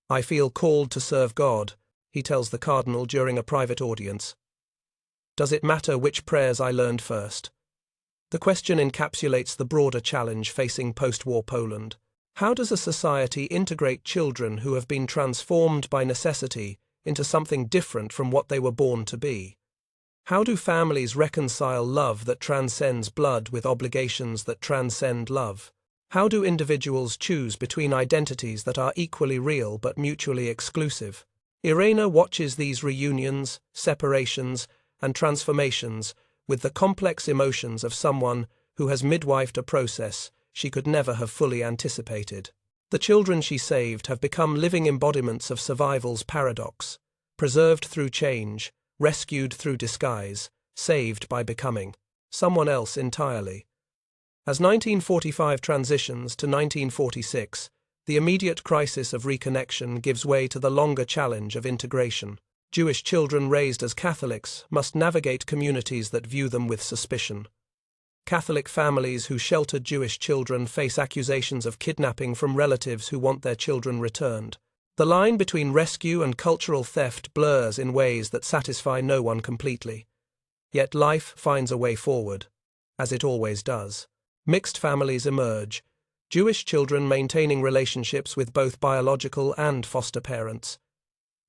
"I feel called to serve God," he tells the cardinal during a private audience. "Does it matter which prayers I learned first?" The question encapsulates the broader challenge facing post-war Poland. How does a society integrate children who have been transformed by necessity into something different from what they were born to be? How do families reconcile love that transcends blood with obligations that transcend love? How do individuals choose between identities that are equally real but mutually exclusive? Irena watches these reunions, separations, and transformations with the complex emotions of someone who has midwifed a process she could never have fully anticipated. The children she saved have become living embodiments of survival's paradox, preserved through change, rescued through disguise, saved by becoming someone else entirely. As 1945 transitions to 1946, the immediate crisis of reconnection gives way to the longer challenge of integration. Jewish children raised as Catholics must navigate communities that view them with suspicion. Catholic families who sheltered Jewish children face accusations of kidnapping from relatives who want their children returned. The line between rescue and cultural theft blurs in ways that satisfy no one completely. Yet life finds a way forward, as it always does. Mixed families emerge, Jewish children maintaining relationships with both biological and foster parents.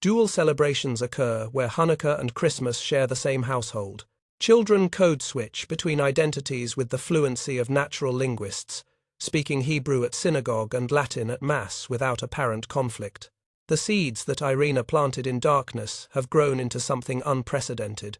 Dual celebrations occur where Hanukkah and Christmas share the same household. Children code switch between identities with the fluency of natural linguists, speaking Hebrew at synagogue and Latin at Mass without apparent conflict. The seeds that Irena planted in darkness have grown into something unprecedented,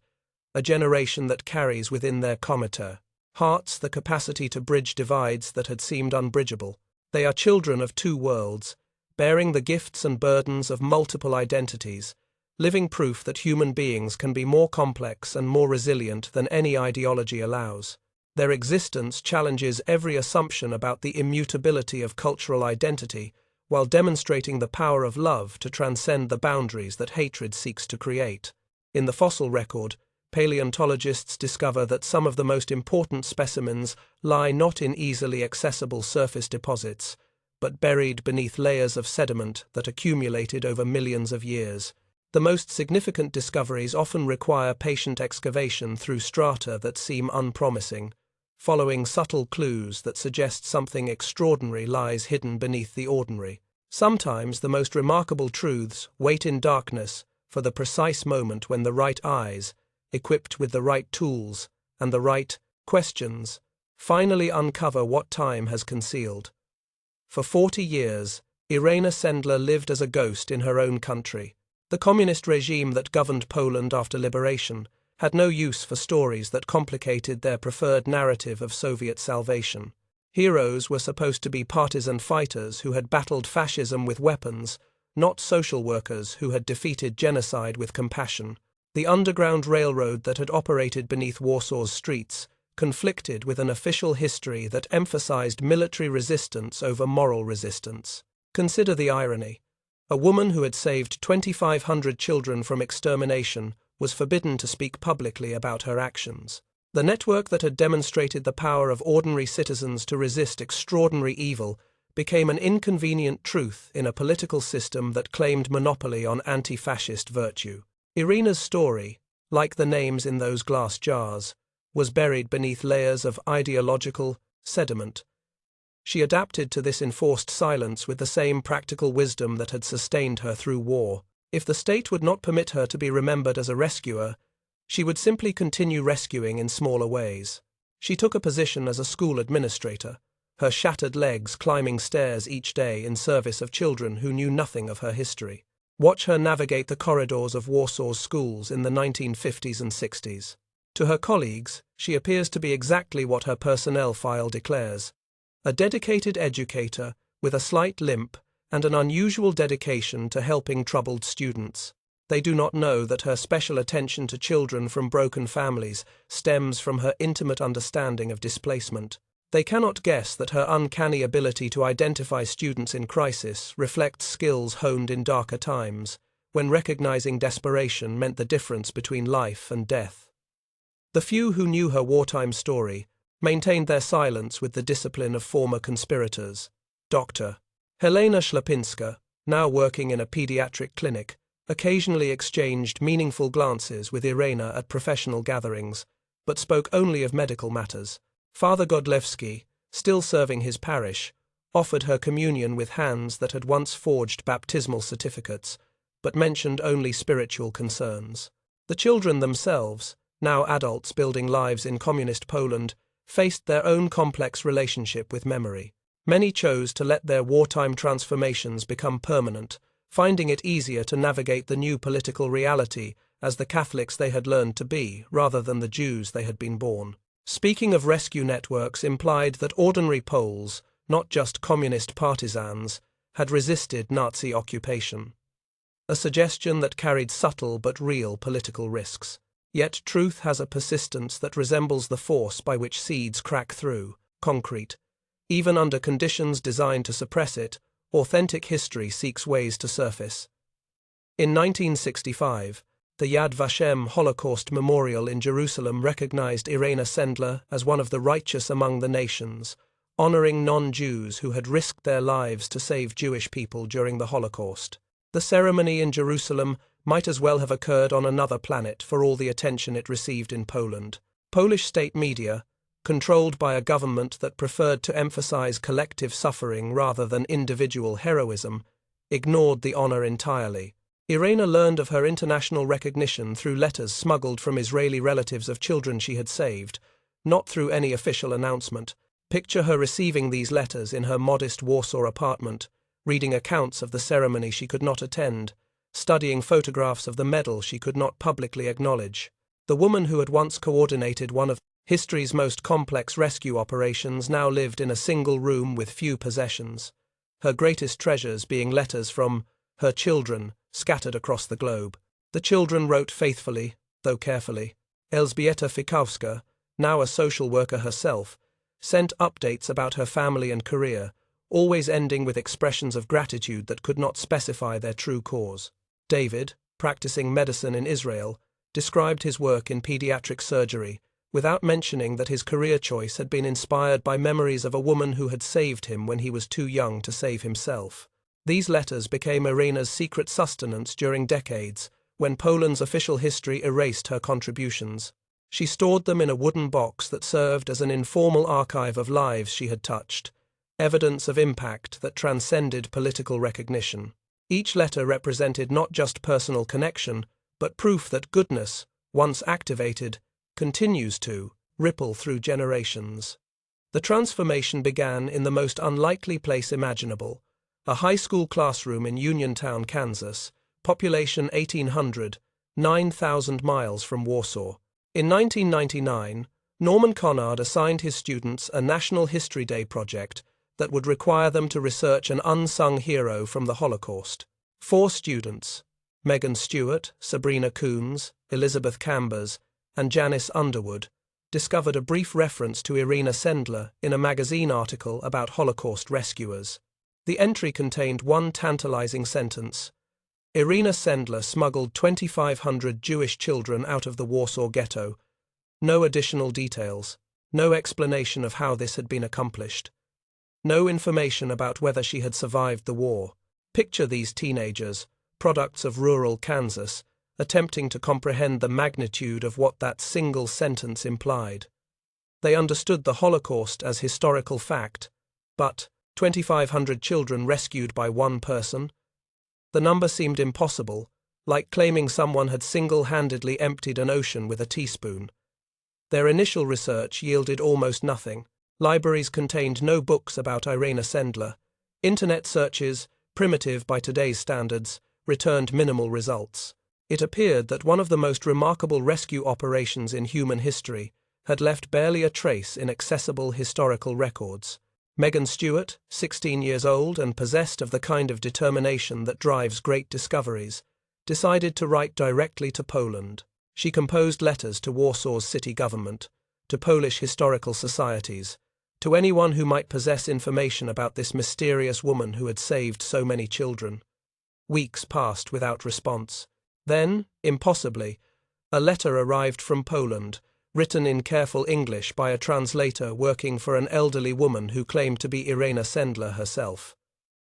a generation that carries within their cometer hearts the capacity to bridge divides that had seemed unbridgeable. They are children of two worlds, bearing the gifts and burdens of multiple identities, living proof that human beings can be more complex and more resilient than any ideology allows. Their existence challenges every assumption about the immutability of cultural identity, while demonstrating the power of love to transcend the boundaries that hatred seeks to create. In the fossil record, paleontologists discover that some of the most important specimens lie not in easily accessible surface deposits, but buried beneath layers of sediment that accumulated over millions of years. The most significant discoveries often require patient excavation through strata that seem unpromising, following subtle clues that suggest something extraordinary lies hidden beneath the ordinary. Sometimes the most remarkable truths wait in darkness for the precise moment when the right eyes, equipped with the right tools and the right questions, finally uncover what time has concealed. For 40 years, Irena Sendler lived as a ghost in her own country. The communist regime that governed Poland after liberation had no use for stories that complicated their preferred narrative of Soviet salvation. Heroes were supposed to be partisan fighters who had battled fascism with weapons, not social workers who had defeated genocide with compassion. The Underground Railroad that had operated beneath Warsaw's streets conflicted with an official history that emphasized military resistance over moral resistance. Consider the irony. A woman who had saved 2,500 children from extermination was forbidden to speak publicly about her actions. The network that had demonstrated the power of ordinary citizens to resist extraordinary evil became an inconvenient truth in a political system that claimed monopoly on anti-fascist virtue. Irina's story, like the names in those glass jars, was buried beneath layers of ideological sediment. She adapted to this enforced silence with the same practical wisdom that had sustained her through war. If the state would not permit her to be remembered as a rescuer, she would simply continue rescuing in smaller ways. She took a position as a school administrator, her shattered legs climbing stairs each day in service of children who knew nothing of her history. Watch her navigate the corridors of Warsaw's schools in the 1950s and 60s. To her colleagues, she appears to be exactly what her personnel file declares: a dedicated educator with a slight limp and an unusual dedication to helping troubled students. They do not know that her special attention to children from broken families stems from her intimate understanding of displacement. They cannot guess that her uncanny ability to identify students in crisis reflects skills honed in darker times, when recognizing desperation meant the difference between life and death. The few who knew her wartime story maintained their silence with the discipline of former conspirators. Dr. Helena Ślepinska, now working in a pediatric clinic, occasionally exchanged meaningful glances with Irina at professional gatherings, but spoke only of medical matters. Father Godlewski, still serving his parish, offered her communion with hands that had once forged baptismal certificates, but mentioned only spiritual concerns. The children themselves, now adults building lives in communist Poland, faced their own complex relationship with memory. Many chose to let their wartime transformations become permanent, finding it easier to navigate the new political reality as the Catholics they had learned to be, rather than the Jews they had been born. Speaking of rescue networks implied that ordinary Poles, not just communist partisans, had resisted Nazi occupation. A suggestion that carried subtle but real political risks. Yet truth has a persistence that resembles the force by which seeds crack through concrete. Even under conditions designed to suppress it, authentic history seeks ways to surface. In 1965, the Yad Vashem Holocaust Memorial in Jerusalem recognized Irina Sendler as one of the righteous among the nations, honoring non-Jews who had risked their lives to save Jewish people during the Holocaust. The ceremony in Jerusalem might as well have occurred on another planet for all the attention it received in Poland. Polish state media, controlled by a government that preferred to emphasize collective suffering rather than individual heroism, ignored the honor entirely. Irina learned of her international recognition through letters smuggled from Israeli relatives of children she had saved, not through any official announcement. Picture her receiving these letters in her modest Warsaw apartment, reading accounts of the ceremony she could not attend, studying photographs of the medal she could not publicly acknowledge. The woman who had once coordinated one of history's most complex rescue operations now lived in a single room with few possessions, her greatest treasures being letters from her children scattered across the globe. The children wrote faithfully, though carefully. Elżbieta Fikowska, now a social worker herself, sent updates about her family and career, always ending with expressions of gratitude that could not specify their true cause. David, practicing medicine in Israel, described his work in pediatric surgery, without mentioning that his career choice had been inspired by memories of a woman who had saved him when he was too young to save himself. These letters became Irina's secret sustenance during decades, when Poland's official history erased her contributions. She stored them in a wooden box that served as an informal archive of lives she had touched, evidence of impact that transcended political recognition. Each letter represented not just personal connection, but proof that goodness, once activated, continues to ripple through generations. The transformation began in the most unlikely place imaginable, a high school classroom in Uniontown, Kansas, population 1,800, 9,000 miles from Warsaw. In 1999, Norman Conrad assigned his students a National History Day project that would require them to research an unsung hero from the Holocaust. 4 students, Megan Stewart, Sabrina Coons, Elizabeth Cambers, and Janice Underwood, discovered a brief reference to Irina Sendler in a magazine article about Holocaust rescuers. The entry contained one tantalizing sentence: Irina Sendler smuggled 2,500 Jewish children out of the Warsaw Ghetto. No additional details, no explanation of how this had been accomplished, no information about whether she had survived the war. Picture these teenagers, products of rural Kansas, attempting to comprehend the magnitude of what that single sentence implied. They understood the Holocaust as historical fact, but 2,500 children rescued by one person? The number seemed impossible, like claiming someone had single-handedly emptied an ocean with a teaspoon. Their initial research yielded almost nothing. Libraries contained no books about Irina Sendler. Internet searches, primitive by today's standards, returned minimal results. It appeared that one of the most remarkable rescue operations in human history had left barely a trace in accessible historical records. Megan Stewart, 16 years old and possessed of the kind of determination that drives great discoveries, decided to write directly to Poland. She composed letters to Warsaw's city government, to Polish historical societies, to anyone who might possess information about this mysterious woman who had saved so many children. Weeks passed without response. Then, impossibly, a letter arrived from Poland, written in careful English by a translator working for an elderly woman who claimed to be Irina Sendler herself.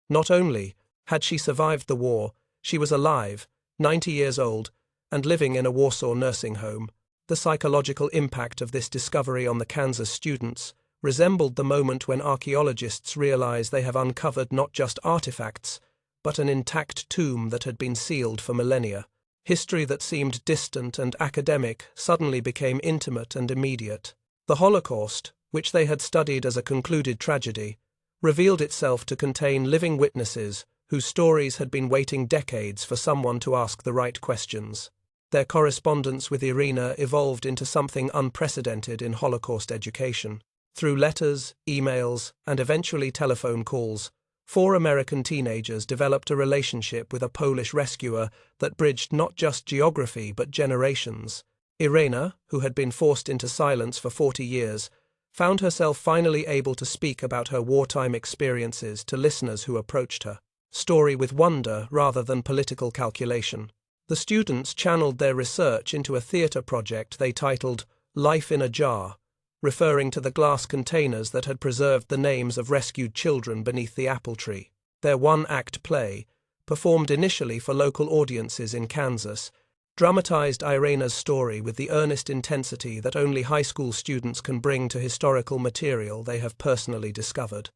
Not only had she survived the war, she was alive, 90 years old, and living in a Warsaw nursing home. The psychological impact of this discovery on the Kansas students resembled the moment when archaeologists realize they have uncovered not just artifacts, but an intact tomb that had been sealed for millennia. History that seemed distant and academic suddenly became intimate and immediate. The Holocaust, which they had studied as a concluded tragedy, revealed itself to contain living witnesses whose stories had been waiting decades for someone to ask the right questions. Their correspondence with Irina evolved into something unprecedented in Holocaust education. Through letters, emails, and eventually telephone calls, 4 American teenagers developed a relationship with a Polish rescuer that bridged not just geography but generations. Irina, who had been forced into silence for 40 years, found herself finally able to speak about her wartime experiences to listeners who approached her. Story with wonder rather than political calculation. The students channeled their research into a theatre project they titled Life in a Jar, referring to the glass containers that had preserved the names of rescued children beneath the apple tree. Their one-act play, performed initially for local audiences in Kansas, dramatized Irina's story with the earnest intensity that only high school students can bring to historical material they have personally discovered.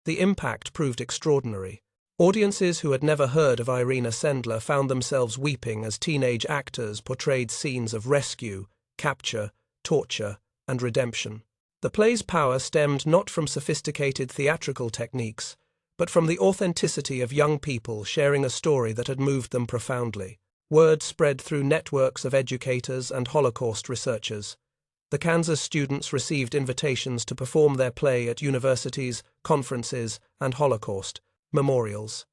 The impact proved extraordinary. Audiences who had never heard of Irina Sendler found themselves weeping as teenage actors portrayed scenes of rescue, capture, torture, and redemption. The play's power stemmed not from sophisticated theatrical techniques, but from the authenticity of young people sharing a story that had moved them profoundly. Word spread through networks of educators and Holocaust researchers. The Kansas students received invitations to perform their play at universities, conferences, and Holocaust memorials.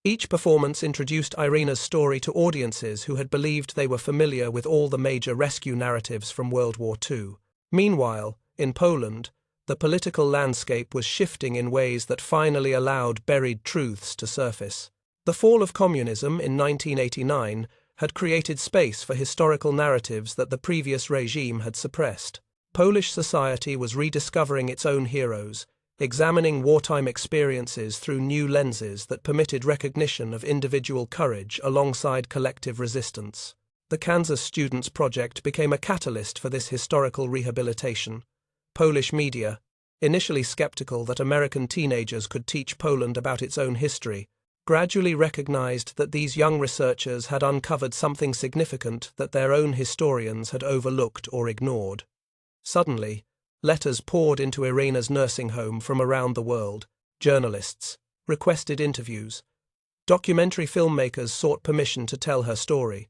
Each performance introduced Irina's story to audiences who had believed they were familiar with all the major rescue narratives from World War II. Meanwhile, in Poland, the political landscape was shifting in ways that finally allowed buried truths to surface. The fall of communism in 1989 had created space for historical narratives that the previous regime had suppressed. Polish society was rediscovering its own heroes, examining wartime experiences through new lenses that permitted recognition of individual courage alongside collective resistance. The Kansas Students Project became a catalyst for this historical rehabilitation. Polish media, initially skeptical that American teenagers could teach Poland about its own history, gradually recognized that these young researchers had uncovered something significant that their own historians had overlooked or ignored. Suddenly, letters poured into Irina's nursing home from around the world. Journalists requested interviews. Documentary filmmakers sought permission to tell her story.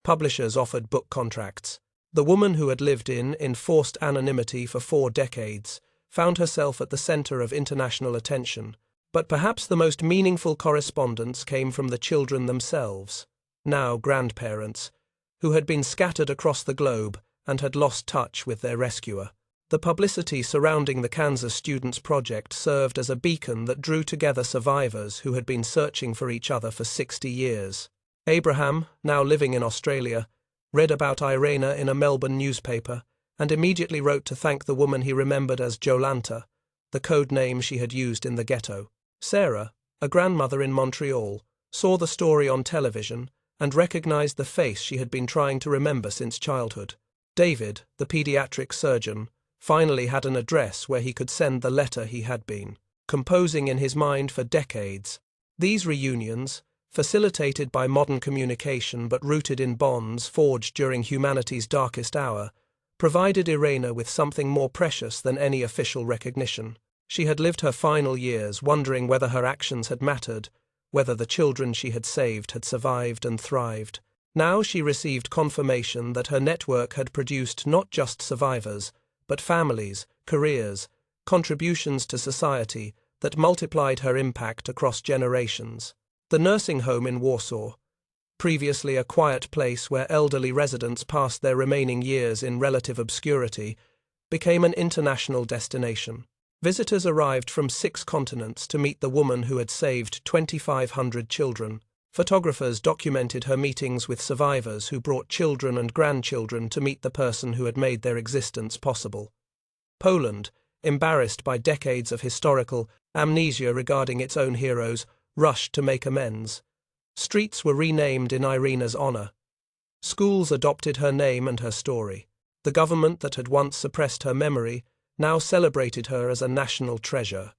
Publishers offered book contracts. The woman who had lived in enforced anonymity for 4 decades found herself at the center of international attention, but perhaps the most meaningful correspondence came from the children themselves, now grandparents, who had been scattered across the globe and had lost touch with their rescuer. The publicity surrounding the Kansas Students Project served as a beacon that drew together survivors who had been searching for each other for 60 years. Abraham, now living in Australia, read about Irena in a Melbourne newspaper and immediately wrote to thank the woman he remembered as Jolanta, the code name she had used in the ghetto. Sarah, a grandmother in Montreal, saw the story on television and recognized the face she had been trying to remember since childhood. David, the pediatric surgeon, finally had an address where he could send the letter he had been composing in his mind for decades. These reunions, facilitated by modern communication but rooted in bonds forged during humanity's darkest hour, provided Irena with something more precious than any official recognition. She had lived her final years wondering whether her actions had mattered, whether the children she had saved had survived and thrived. Now she received confirmation that her network had produced not just survivors, but families, careers, contributions to society that multiplied her impact across generations. The nursing home in Warsaw, previously a quiet place where elderly residents passed their remaining years in relative obscurity, became an international destination. Visitors arrived from 6 continents to meet the woman who had saved 2,500 children. Photographers documented her meetings with survivors who brought children and grandchildren to meet the person who had made their existence possible. Poland, embarrassed by decades of historical amnesia regarding its own heroes, rushed to make amends. Streets were renamed in Irena's honor. Schools adopted her name and her story. The government that had once suppressed her memory now celebrated her as a national treasure.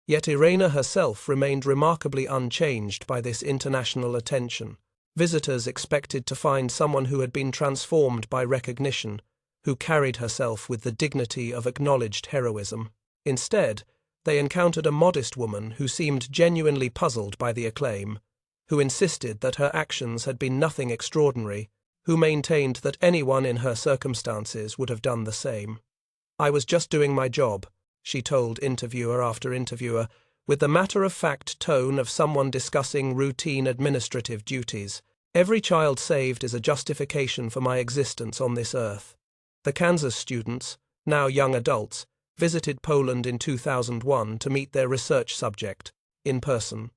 Yet Irena herself remained remarkably unchanged by this international attention. Visitors expected to find someone who had been transformed by recognition, who carried herself with the dignity of acknowledged heroism. Instead, they encountered a modest woman who seemed genuinely puzzled by the acclaim, who insisted that her actions had been nothing extraordinary, who maintained that anyone in her circumstances would have done the same. "I was just doing my job," she told interviewer after interviewer, with the matter-of-fact tone of someone discussing routine administrative duties. "Every child saved is a justification for my existence on this earth." The Kansas students, now young adults, visited Poland in 2001 to meet their research subject, in person.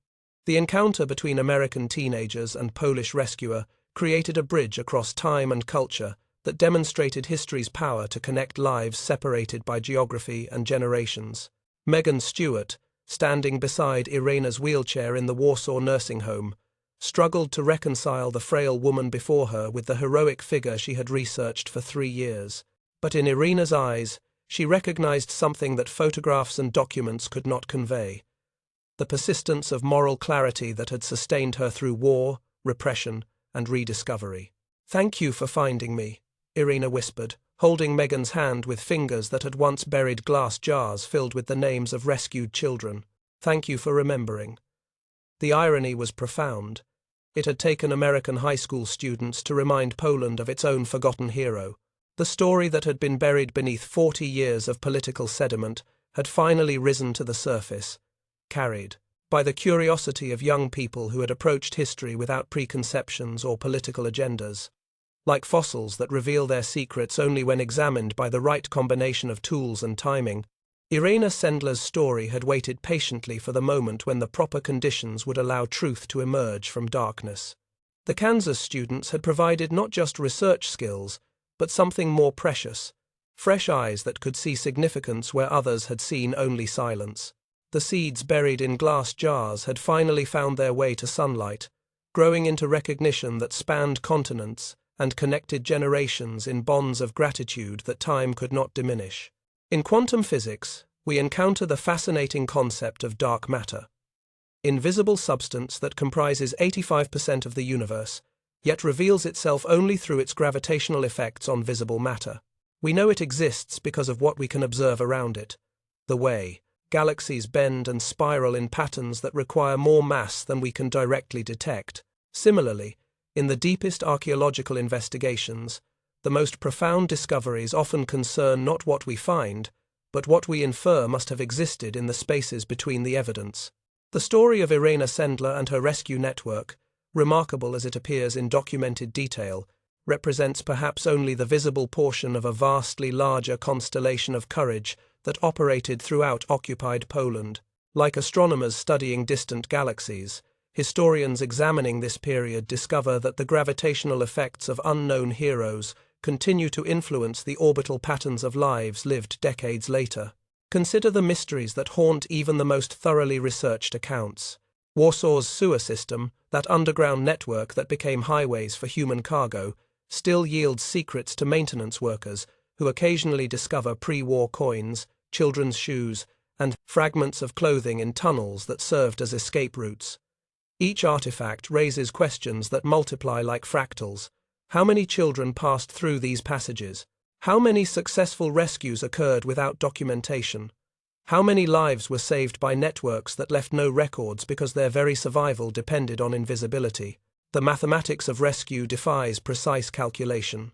The encounter between American teenagers and Polish rescuer created a bridge across time and culture that demonstrated history's power to connect lives separated by geography and generations. Megan Stewart, standing beside Irena's wheelchair in the Warsaw nursing home, struggled to reconcile the frail woman before her with the heroic figure she had researched for 3 years. But in Irena's eyes, she recognized something that photographs and documents could not convey: the persistence of moral clarity that had sustained her through war, repression, and rediscovery. "Thank you for finding me," Irena whispered, holding Megan's hand with fingers that had once buried glass jars filled with the names of rescued children. "Thank you for remembering." The irony was profound. It had taken American high school students to remind Poland of its own forgotten hero. The story that had been buried beneath 40 years of political sediment had finally risen to the surface, carried by the curiosity of young people who had approached history without preconceptions or political agendas. Like fossils that reveal their secrets only when examined by the right combination of tools and timing, Irena Sendler's story had waited patiently for the moment when the proper conditions would allow truth to emerge from darkness. The Kansas students had provided not just research skills, but something more precious: fresh eyes that could see significance where others had seen only silence. The seeds buried in glass jars had finally found their way to sunlight, growing into recognition that spanned continents and connected generations in bonds of gratitude that time could not diminish. In quantum physics, we encounter the fascinating concept of dark matter, invisible substance that comprises 85% of the universe, yet reveals itself only through its gravitational effects on visible matter. We know it exists because of what we can observe around it: the way galaxies bend and spiral in patterns that require more mass than we can directly detect. Similarly, in the deepest archaeological investigations, the most profound discoveries often concern not what we find, but what we infer must have existed in the spaces between the evidence. The story of Irena Sendler and her rescue network, remarkable as it appears in documented detail, represents perhaps only the visible portion of a vastly larger constellation of courage that operated throughout occupied Poland. Like astronomers studying distant galaxies, historians examining this period discover that the gravitational effects of unknown heroes continue to influence the orbital patterns of lives lived decades later. Consider the mysteries that haunt even the most thoroughly researched accounts. Warsaw's sewer system, that underground network that became highways for human cargo, still yields secrets to maintenance workers who occasionally discover pre-war coins, children's shoes, and fragments of clothing in tunnels that served as escape routes. Each artifact raises questions that multiply like fractals. How many children passed through these passages? How many successful rescues occurred without documentation? How many lives were saved by networks that left no records because their very survival depended on invisibility? The mathematics of rescue defies precise calculation.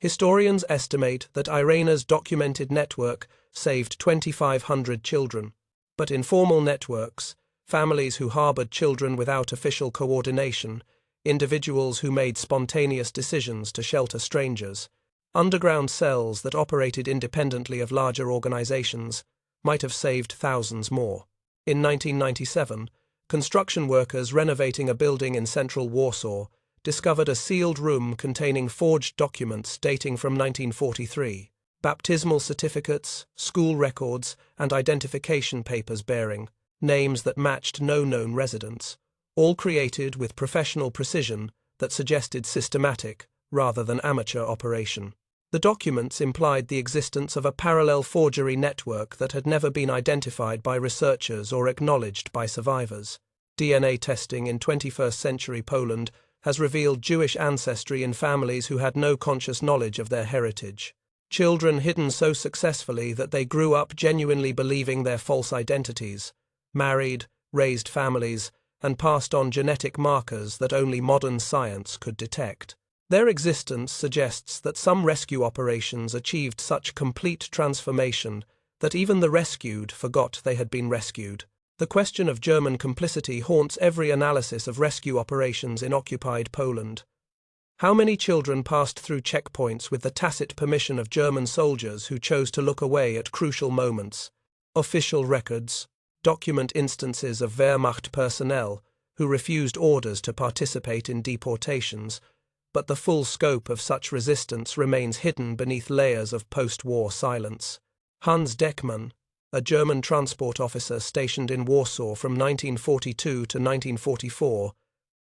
Historians estimate that Irena's documented network saved 2,500 children, but in formal networks, families who harbored children without official coordination, individuals who made spontaneous decisions to shelter strangers, underground cells that operated independently of larger organizations, might have saved thousands more. In 1997, construction workers renovating a building in central Warsaw discovered a sealed room containing forged documents dating from 1943, baptismal certificates, school records, and identification papers bearing names that matched no known residents, all created with professional precision that suggested systematic rather than amateur operation. The documents implied the existence of a parallel forgery network that had never been identified by researchers or acknowledged by survivors. DNA testing in 21st century Poland has revealed Jewish ancestry in families who had no conscious knowledge of their heritage. Children hidden so successfully that they grew up genuinely believing their false identities, married, raised families, and passed on genetic markers that only modern science could detect. Their existence suggests that some rescue operations achieved such complete transformation that even the rescued forgot they had been rescued. The question of German complicity haunts every analysis of rescue operations in occupied Poland. How many children passed through checkpoints with the tacit permission of German soldiers who chose to look away at crucial moments? Official records document instances of Wehrmacht personnel who refused orders to participate in deportations, but the full scope of such resistance remains hidden beneath layers of post-war silence. Hans Deckmann, a German transport officer stationed in Warsaw from 1942 to 1944,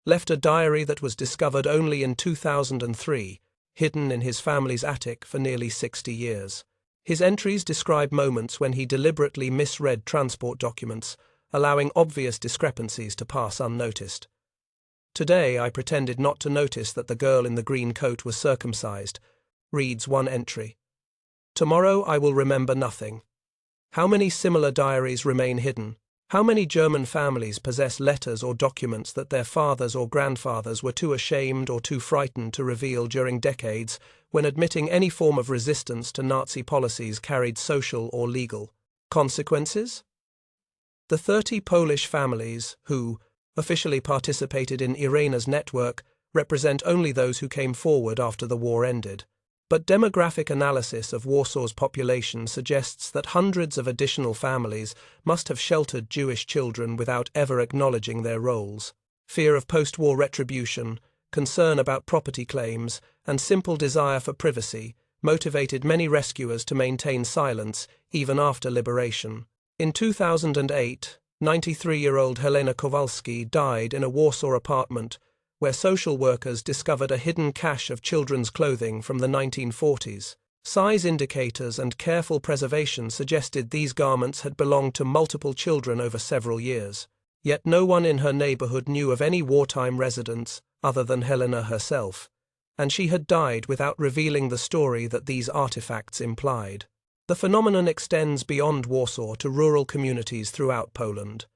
left a diary that was discovered only in 2003, hidden in his family's attic for nearly 60 years. His entries describe moments when he deliberately misread transport documents, allowing obvious discrepancies to pass unnoticed. "Today I pretended not to notice that the girl in the green coat was circumcised," reads one entry. "Tomorrow I will remember nothing." How many similar diaries remain hidden? How many German families possess letters or documents that their fathers or grandfathers were too ashamed or too frightened to reveal during decades when admitting any form of resistance to Nazi policies carried social or legal consequences? The 30 Polish families who officially participated in Irena's network represent only those who came forward after the war ended. But demographic analysis of Warsaw's population suggests that hundreds of additional families must have sheltered Jewish children without ever acknowledging their roles. Fear of post-war retribution, concern about property claims, and simple desire for privacy motivated many rescuers to maintain silence even after liberation. In 2008, 93-year-old Helena Kowalski died in a Warsaw apartment where social workers discovered a hidden cache of children's clothing from the 1940s. Size indicators and careful preservation suggested these garments had belonged to multiple children over several years. Yet no one in her neighborhood knew of any wartime residents other than Helena herself, and she had died without revealing the story that these artifacts implied. The phenomenon extends beyond Warsaw to rural communities throughout Poland.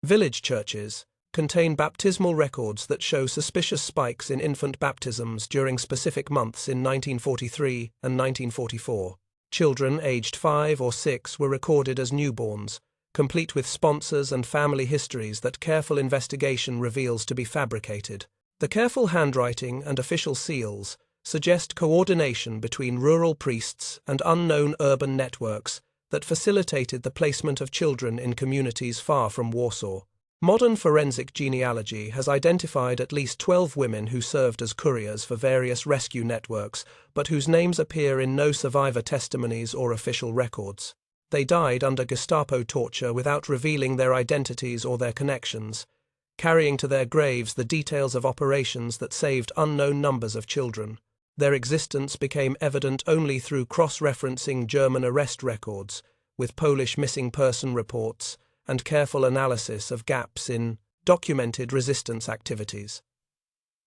Village churches, contain baptismal records that show suspicious spikes in infant baptisms during specific months in 1943 and 1944. Children aged 5 or 6 were recorded as newborns, complete with sponsors and family histories that careful investigation reveals to be fabricated. The careful handwriting and official seals suggest coordination between rural priests and unknown urban networks that facilitated the placement of children in communities far from Warsaw. Modern forensic genealogy has identified at least 12 women who served as couriers for various rescue networks, but whose names appear in no survivor testimonies or official records. They died under Gestapo torture without revealing their identities or their connections, carrying to their graves the details of operations that saved unknown numbers of children. Their existence became evident only through cross-referencing German arrest records, with Polish missing person reports, and careful analysis of gaps in documented resistance activities.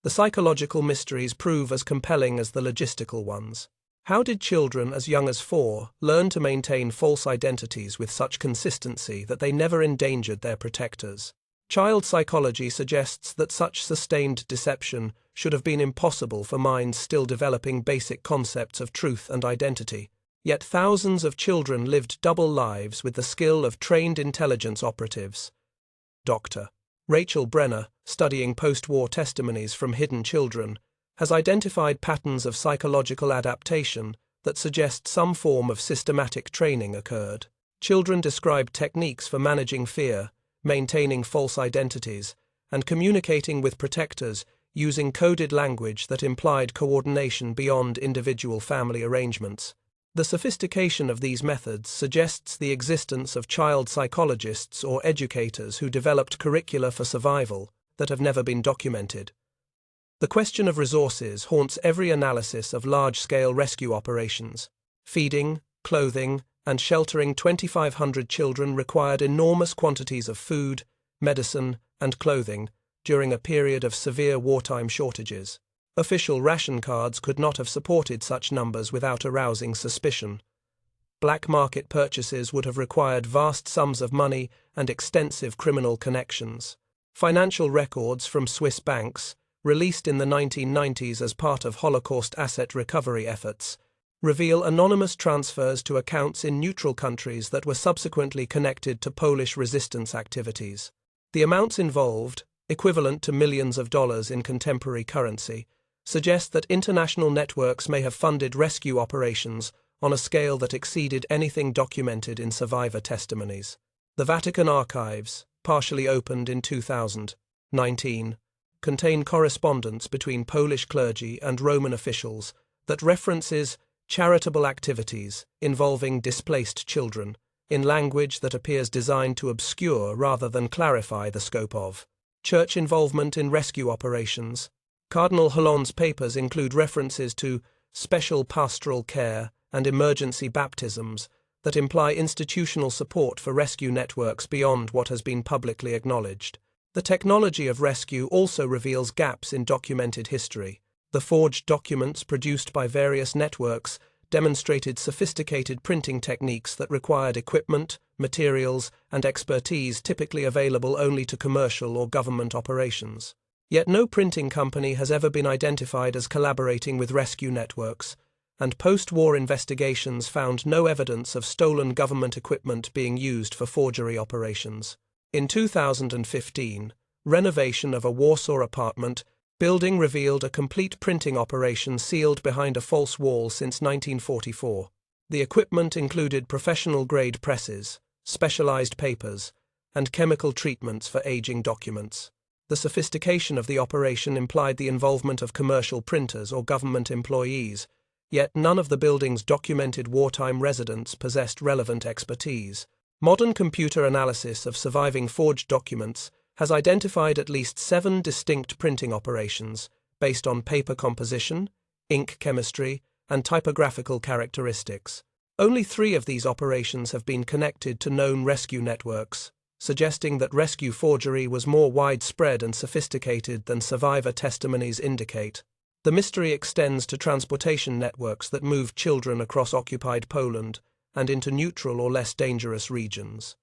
The psychological mysteries prove as compelling as the logistical ones. How did children as young as 4 learn to maintain false identities with such consistency that they never endangered their protectors? Child psychology suggests that such sustained deception should have been impossible for minds still developing basic concepts of truth and identity. Yet thousands of children lived double lives with the skill of trained intelligence operatives. Dr. Rachel Brenner, studying post-war testimonies from hidden children, has identified patterns of psychological adaptation that suggest some form of systematic training occurred. Children describe techniques for managing fear, maintaining false identities, and communicating with protectors using coded language that implied coordination beyond individual family arrangements. The sophistication of these methods suggests the existence of child psychologists or educators who developed curricula for survival that have never been documented. The question of resources haunts every analysis of large-scale rescue operations. Feeding, clothing, and sheltering 2,500 children required enormous quantities of food, medicine, and clothing during a period of severe wartime shortages. Official ration cards could not have supported such numbers without arousing suspicion. Black market purchases would have required vast sums of money and extensive criminal connections. Financial records from Swiss banks, released in the 1990s as part of Holocaust asset recovery efforts, reveal anonymous transfers to accounts in neutral countries that were subsequently connected to Polish resistance activities. The amounts involved, equivalent to millions of dollars in contemporary currency, suggest that international networks may have funded rescue operations on a scale that exceeded anything documented in survivor testimonies. The Vatican archives, partially opened in 2019, contain correspondence between Polish clergy and Roman officials that references charitable activities involving displaced children in language that appears designed to obscure rather than clarify the scope of church involvement in rescue operations. Cardinal Holland's papers include references to special pastoral care and emergency baptisms that imply institutional support for rescue networks beyond what has been publicly acknowledged. The technology of rescue also reveals gaps in documented history. The forged documents produced by various networks demonstrated sophisticated printing techniques that required equipment, materials, and expertise typically available only to commercial or government operations. Yet no printing company has ever been identified as collaborating with rescue networks, and post-war investigations found no evidence of stolen government equipment being used for forgery operations. In 2015, renovation of a Warsaw apartment building revealed a complete printing operation sealed behind a false wall since 1944. The equipment included professional-grade presses, specialized papers, and chemical treatments for aging documents. The sophistication of the operation implied the involvement of commercial printers or government employees, yet none of the building's documented wartime residents possessed relevant expertise. Modern computer analysis of surviving forged documents has identified at least 7 distinct printing operations based on paper composition, ink chemistry, and typographical characteristics. Only 3 of these operations have been connected to known rescue networks, suggesting that rescue forgery was more widespread and sophisticated than survivor testimonies indicate. The mystery extends to transportation networks that moved children across occupied Poland and into neutral or less dangerous regions.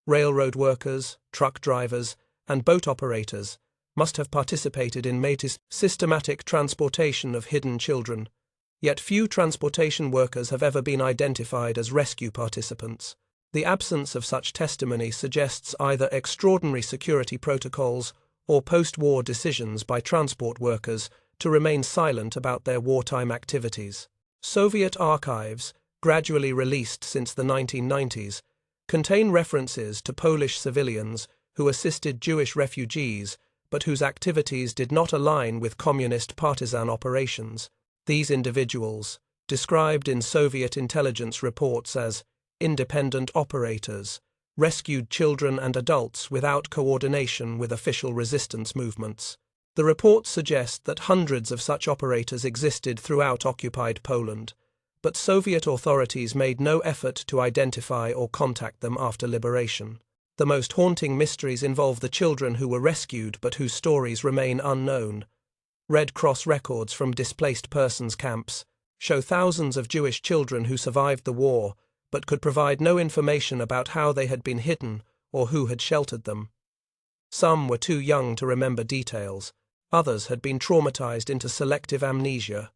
Railroad workers, truck drivers, and boat operators must have participated in Métis' systematic transportation of hidden children, yet few transportation workers have ever been identified as rescue participants. The absence of such testimony suggests either extraordinary security protocols or post-war decisions by transport workers to remain silent about their wartime activities. Soviet archives, gradually released since the 1990s, contain references to Polish civilians who assisted Jewish refugees but whose activities did not align with communist partisan operations. These individuals, described in Soviet intelligence reports as independent operators, rescued children and adults without coordination with official resistance movements. The reports suggest that hundreds of such operators existed throughout occupied Poland, but Soviet authorities made no effort to identify or contact them after liberation. The most haunting mysteries involve the children who were rescued but whose stories remain unknown. Red Cross records from displaced persons camps show thousands of Jewish children who survived the war but could provide no information about how they had been hidden or who had sheltered them. Some were too young to remember details. Others had been traumatized into selective amnesia.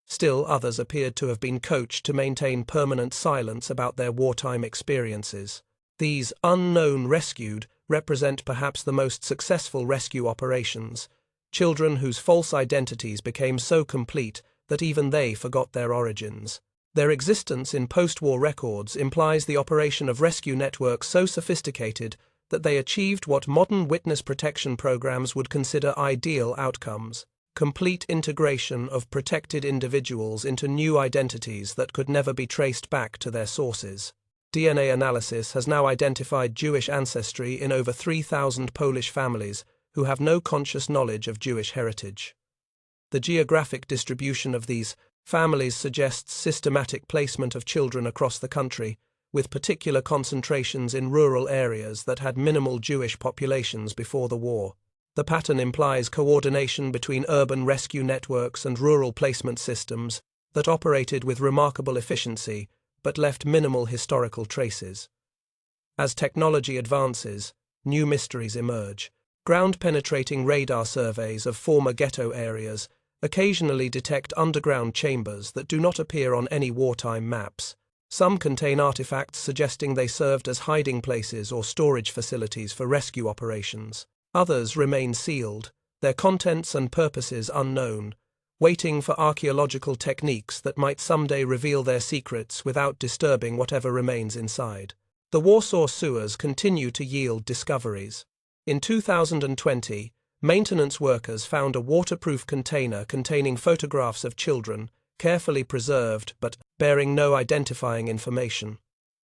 Still others appeared to have been coached to maintain permanent silence about their wartime experiences. These unknown rescued represent perhaps the most successful rescue operations, children whose false identities became so complete that even they forgot their origins. Their existence in post-war records implies the operation of rescue networks so sophisticated that they achieved what modern witness protection programs would consider ideal outcomes: complete integration of protected individuals into new identities that could never be traced back to their sources. DNA analysis has now identified Jewish ancestry in over 3,000 Polish families who have no conscious knowledge of Jewish heritage. The geographic distribution of these families suggests systematic placement of children across the country, with particular concentrations in rural areas that had minimal Jewish populations before the war. The pattern implies coordination between urban rescue networks and rural placement systems that operated with remarkable efficiency but left minimal historical traces. As technology advances, new mysteries emerge. Ground-penetrating radar surveys of former ghetto areas occasionally detect underground chambers that do not appear on any wartime maps. Some contain artifacts suggesting they served as hiding places or storage facilities for rescue operations. Others remain sealed, their contents and purposes unknown, waiting for archaeological techniques that might someday reveal their secrets without disturbing whatever remains inside. The Warsaw sewers continue to yield discoveries. In 2020, maintenance workers found a waterproof container containing photographs of children, carefully preserved but bearing no identifying information.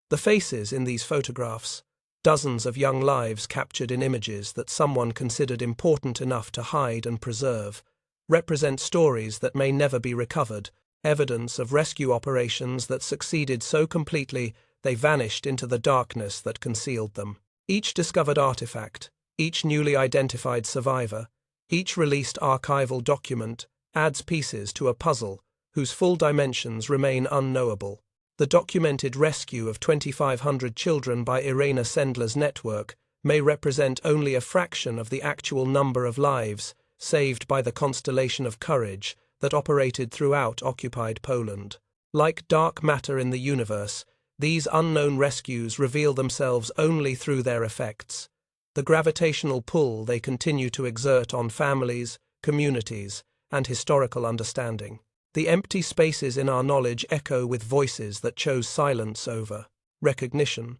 The faces in these photographs, dozens of young lives captured in images that someone considered important enough to hide and preserve, represent stories that may never be recovered, evidence of rescue operations that succeeded so completely they vanished into the darkness that concealed them. Each discovered artifact, each newly identified survivor, each released archival document adds pieces to a puzzle whose full dimensions remain unknowable. The documented rescue of 2,500 children by Irena Sendler's network may represent only a fraction of the actual number of lives saved by the constellation of courage that operated throughout occupied Poland. Like dark matter in the universe, these unknown rescues reveal themselves only through their effects, the gravitational pull they continue to exert on families, communities, and historical understanding. The empty spaces in our knowledge echo with voices that chose silence over recognition,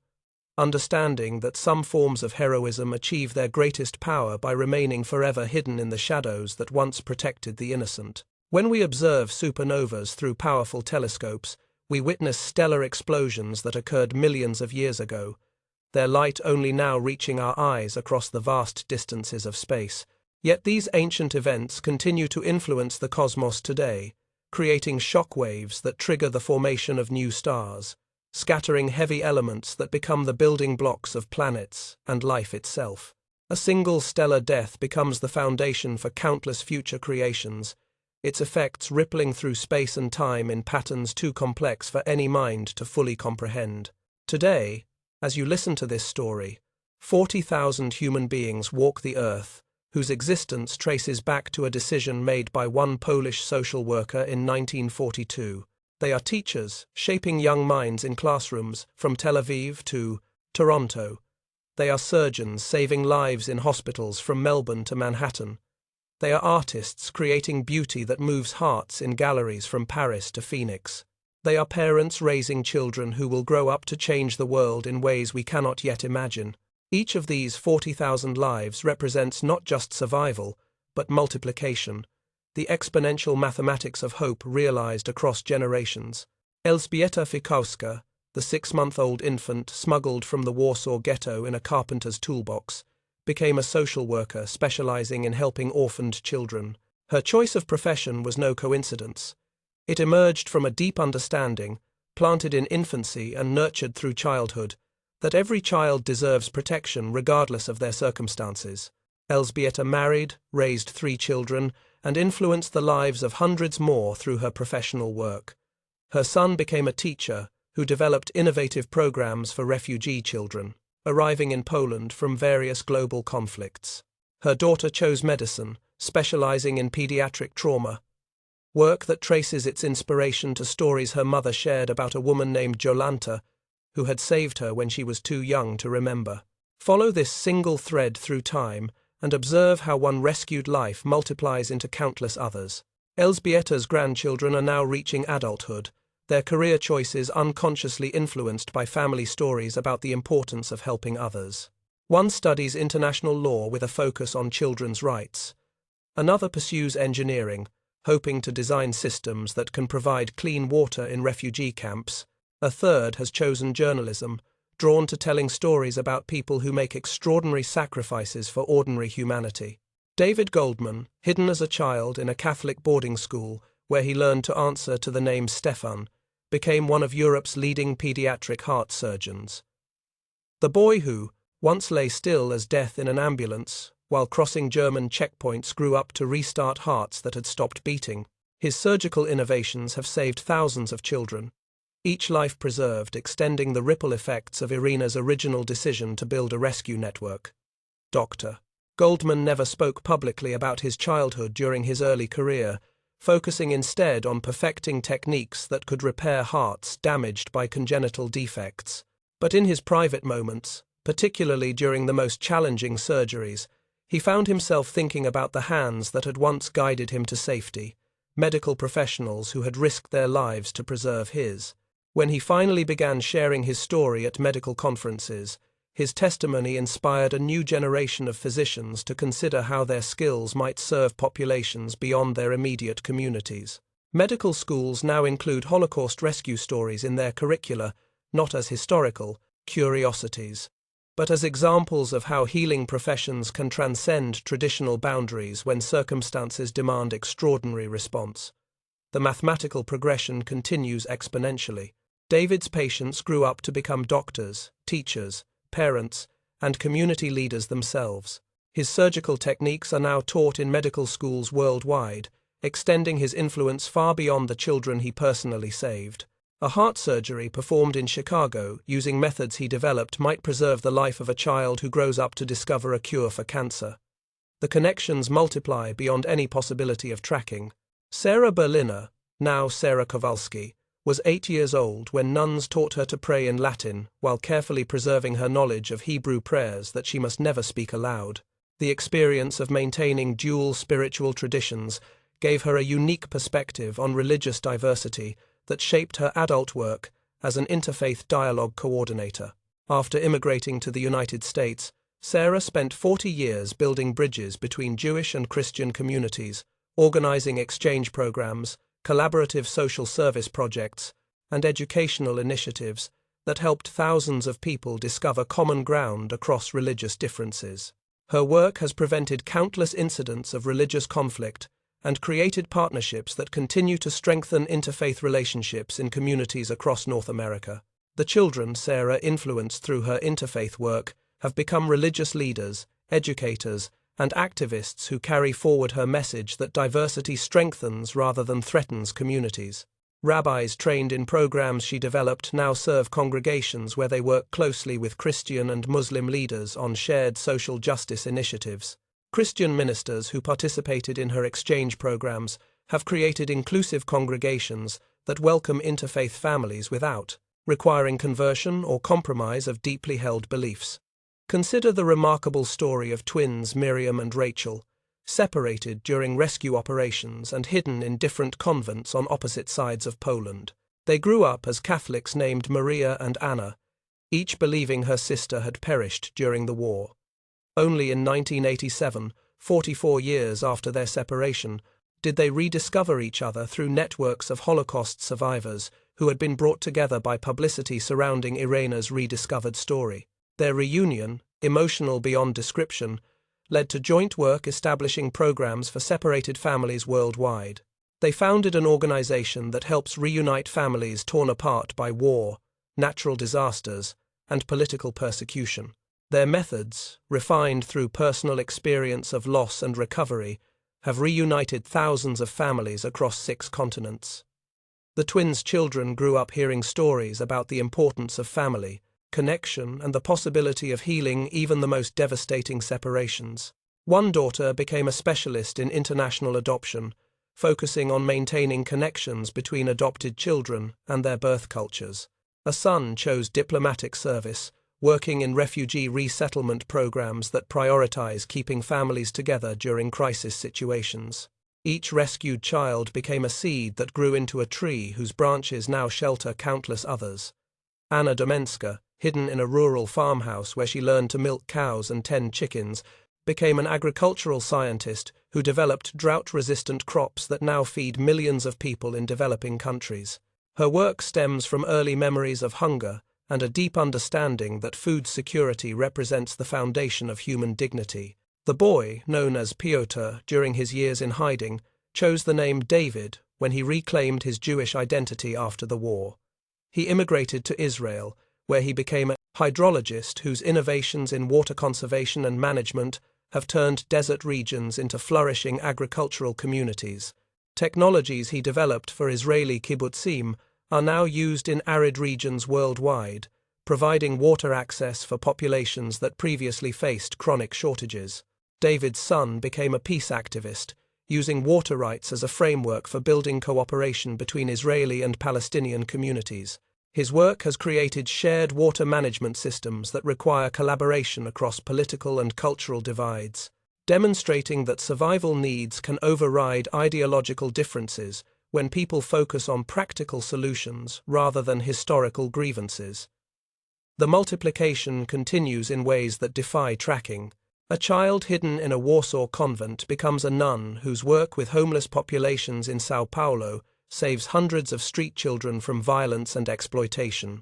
understanding that some forms of heroism achieve their greatest power by remaining forever hidden in the shadows that once protected the innocent. When we observe supernovas through powerful telescopes, we witness stellar explosions that occurred millions of years ago, their light only now reaching our eyes across the vast distances of space. Yet these ancient events continue to influence the cosmos today, creating shock waves that trigger the formation of new stars, scattering heavy elements that become the building blocks of planets and life itself. A single stellar death becomes the foundation for countless future creations, its effects rippling through space and time in patterns too complex for any mind to fully comprehend. Today, as you listen to this story, 40,000 human beings walk the earth, whose existence traces back to a decision made by one Polish social worker in 1942. They are teachers, shaping young minds in classrooms from Tel Aviv to Toronto. They are surgeons, saving lives in hospitals from Melbourne to Manhattan. They are artists, creating beauty that moves hearts in galleries from Paris to Phoenix. They are parents raising children who will grow up to change the world in ways we cannot yet imagine. Each of these 40,000 lives represents not just survival, but multiplication, the exponential mathematics of hope realized across generations. Elżbieta Fikowska, the 6-month-old infant smuggled from the Warsaw Ghetto in a carpenter's toolbox, became a social worker specializing in helping orphaned children. Her choice of profession was no coincidence. It emerged from a deep understanding, planted in infancy and nurtured through childhood, that every child deserves protection regardless of their circumstances. Elżbieta married, raised 3 children, and influenced the lives of hundreds more through her professional work. Her son became a teacher who developed innovative programs for refugee children, arriving in Poland from various global conflicts. Her daughter chose medicine, specializing in pediatric trauma, work that traces its inspiration to stories her mother shared about a woman named Jolanta, who had saved her when she was too young to remember. Follow this single thread through time and observe how one rescued life multiplies into countless others. Elżbieta's grandchildren are now reaching adulthood, their career choices unconsciously influenced by family stories about the importance of helping others. One studies international law with a focus on children's rights. Another pursues engineering, hoping to design systems that can provide clean water in refugee camps. A third has chosen journalism, drawn to telling stories about people who make extraordinary sacrifices for ordinary humanity. David Goldman, hidden as a child in a Catholic boarding school where he learned to answer to the name Stefan, became one of Europe's leading pediatric heart surgeons. The boy who once lay still as death in an ambulance while crossing German checkpoints grew up to restart hearts that had stopped beating. His surgical innovations have saved thousands of children, each life preserved, extending the ripple effects of Irina's original decision to build a rescue network. Dr. Goldman never spoke publicly about his childhood during his early career, focusing instead on perfecting techniques that could repair hearts damaged by congenital defects. But in his private moments, particularly during the most challenging surgeries, he found himself thinking about the hands that had once guided him to safety, medical professionals who had risked their lives to preserve his. When he finally began sharing his story at medical conferences, his testimony inspired a new generation of physicians to consider how their skills might serve populations beyond their immediate communities. Medical schools now include Holocaust rescue stories in their curricula, not as historical curiosities, but as examples of how healing professions can transcend traditional boundaries when circumstances demand extraordinary response. The mathematical progression continues exponentially. David's patients grew up to become doctors, teachers, parents, and community leaders themselves. His surgical techniques are now taught in medical schools worldwide, extending his influence far beyond the children he personally saved. A heart surgery performed in Chicago using methods he developed might preserve the life of a child who grows up to discover a cure for cancer. The connections multiply beyond any possibility of tracking. Sarah Berliner, now Sarah Kowalski, was 8 years old when nuns taught her to pray in Latin while carefully preserving her knowledge of Hebrew prayers that she must never speak aloud. The experience of maintaining dual spiritual traditions gave her a unique perspective on religious diversity that shaped her adult work as an interfaith dialogue coordinator. After immigrating to the United States, Sarah spent 40 years building bridges between Jewish and Christian communities, organizing exchange programs, collaborative social service projects, and educational initiatives that helped thousands of people discover common ground across religious differences. Her work has prevented countless incidents of religious conflict and created partnerships that continue to strengthen interfaith relationships in communities across North America. The children Sarah influenced through her interfaith work have become religious leaders, educators, and activists who carry forward her message that diversity strengthens rather than threatens communities. Rabbis trained in programs she developed now serve congregations where they work closely with Christian and Muslim leaders on shared social justice initiatives. Christian ministers who participated in her exchange programs have created inclusive congregations that welcome interfaith families without requiring conversion or compromise of deeply held beliefs. Consider the remarkable story of twins Miriam and Rachel, separated during rescue operations and hidden in different convents on opposite sides of Poland. They grew up as Catholics named Maria and Anna, each believing her sister had perished during the war. Only in 1987, 44 years after their separation, did they rediscover each other through networks of Holocaust survivors who had been brought together by publicity surrounding Irina's rediscovered story. Their reunion, emotional beyond description, led to joint work establishing programs for separated families worldwide. They founded an organization that helps reunite families torn apart by war, natural disasters, and political persecution. Their methods, refined through personal experience of loss and recovery, have reunited thousands of families across 6 continents. The twins' children grew up hearing stories about the importance of family, connection, and the possibility of healing even the most devastating separations. One daughter became a specialist in international adoption, focusing on maintaining connections between adopted children and their birth cultures. A son chose diplomatic service, working in refugee resettlement programs that prioritize keeping families together during crisis situations. Each rescued child became a seed that grew into a tree whose branches now shelter countless others. Anna Domenska, hidden in a rural farmhouse where she learned to milk cows and tend chickens, became an agricultural scientist who developed drought-resistant crops that now feed millions of people in developing countries. Her work stems from early memories of hunger and a deep understanding that food security represents the foundation of human dignity. The boy, known as Piotr during his years in hiding, chose the name David when he reclaimed his Jewish identity after the war. He immigrated to Israel, where he became a hydrologist whose innovations in water conservation and management have turned desert regions into flourishing agricultural communities. Technologies he developed for Israeli kibbutzim are now used in arid regions worldwide, providing water access for populations that previously faced chronic shortages. David's son became a peace activist, using water rights as a framework for building cooperation between Israeli and Palestinian communities. His work has created shared water management systems that require collaboration across political and cultural divides, demonstrating that survival needs can override ideological differences when people focus on practical solutions rather than historical grievances. The multiplication continues in ways that defy tracking. A child hidden in a Warsaw convent becomes a nun whose work with homeless populations in São Paulo saves hundreds of street children from violence and exploitation.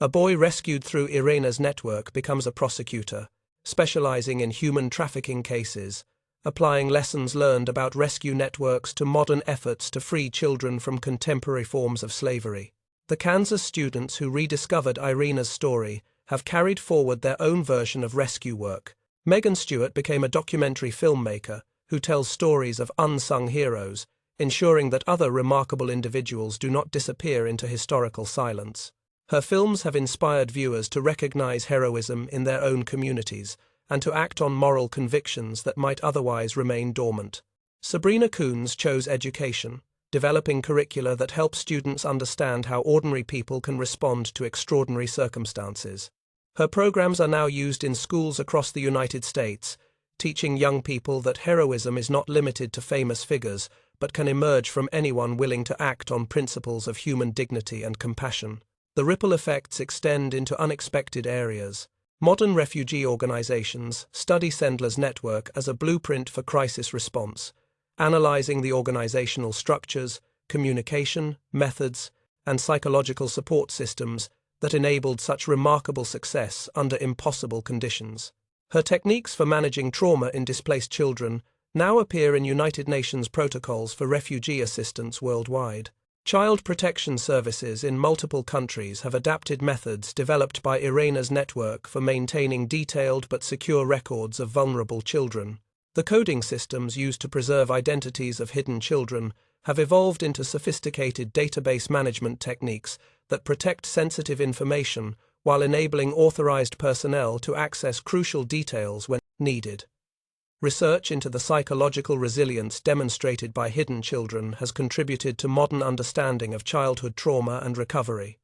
A boy rescued through Irina's network becomes a prosecutor, specializing in human trafficking cases, applying lessons learned about rescue networks to modern efforts to free children from contemporary forms of slavery. The Kansas students who rediscovered Irina's story have carried forward their own version of rescue work. Megan Stewart became a documentary filmmaker who tells stories of unsung heroes, ensuring that other remarkable individuals do not disappear into historical silence. Her films have inspired viewers to recognize heroism in their own communities and to act on moral convictions that might otherwise remain dormant. Sabrina Coons chose education, developing curricula that help students understand how ordinary people can respond to extraordinary circumstances. Her programs are now used in schools across the United States, teaching young people that heroism is not limited to famous figures, but can emerge from anyone willing to act on principles of human dignity and compassion. The ripple effects extend into unexpected areas. Modern refugee organizations study Sendler's network as a blueprint for crisis response, analyzing the organizational structures, communication, methods, and psychological support systems that enabled such remarkable success under impossible conditions. Her techniques for managing trauma in displaced children now appear in United Nations protocols for refugee assistance worldwide. Child protection services in multiple countries have adapted methods developed by Irina's network for maintaining detailed but secure records of vulnerable children. The coding systems used to preserve identities of hidden children have evolved into sophisticated database management techniques that protect sensitive information while enabling authorized personnel to access crucial details when needed. Research into the psychological resilience demonstrated by hidden children has contributed to modern understanding of childhood trauma and recovery.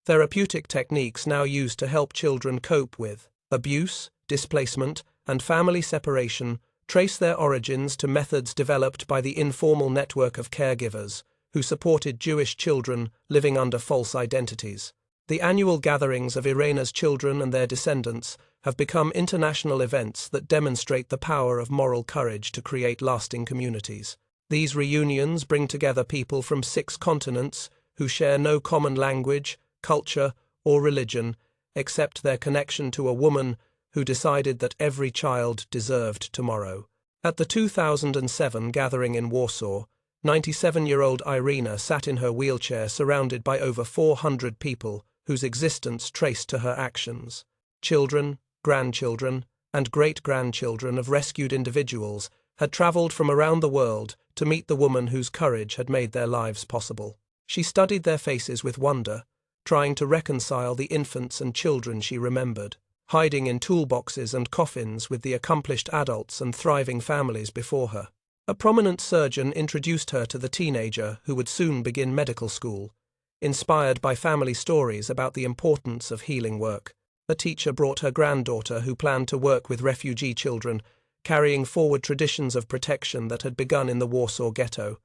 Therapeutic techniques now used to help children cope with abuse, displacement, and family separation trace their origins to methods developed by the informal network of caregivers who supported Jewish children living under false identities. The annual gatherings of Irana's children and their descendants have become international events that demonstrate the power of moral courage to create lasting communities. These reunions bring together people from 6 continents who share no common language, culture, or religion, except their connection to a woman who decided that every child deserved tomorrow. At the 2007 gathering in Warsaw, 97-year-old Irina sat in her wheelchair surrounded by over 400 people whose existence traced to her actions. Children, grandchildren, and great-grandchildren of rescued individuals had traveled from around the world to meet the woman whose courage had made their lives possible. She studied their faces with wonder, trying to reconcile the infants and children she remembered, hiding in toolboxes and coffins with the accomplished adults and thriving families before her. A prominent surgeon introduced her to the teenager who would soon begin medical school, inspired by family stories about the importance of healing work. A teacher brought her granddaughter who planned to work with refugee children, carrying forward traditions of protection that had begun in the Warsaw Ghetto.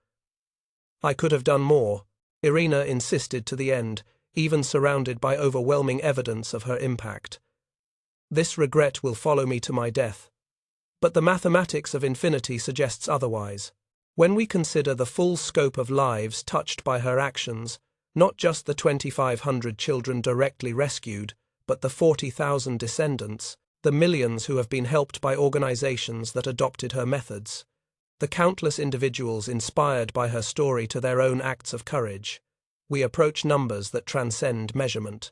"I could have done more," Irina insisted to the end, even surrounded by overwhelming evidence of her impact. "This regret will follow me to my death." But the mathematics of infinity suggests otherwise. When we consider the full scope of lives touched by her actions, not just the 2,500 children directly rescued, but the 40,000 descendants, the millions who have been helped by organizations that adopted her methods, the countless individuals inspired by her story to their own acts of courage, we approach numbers that transcend measurement.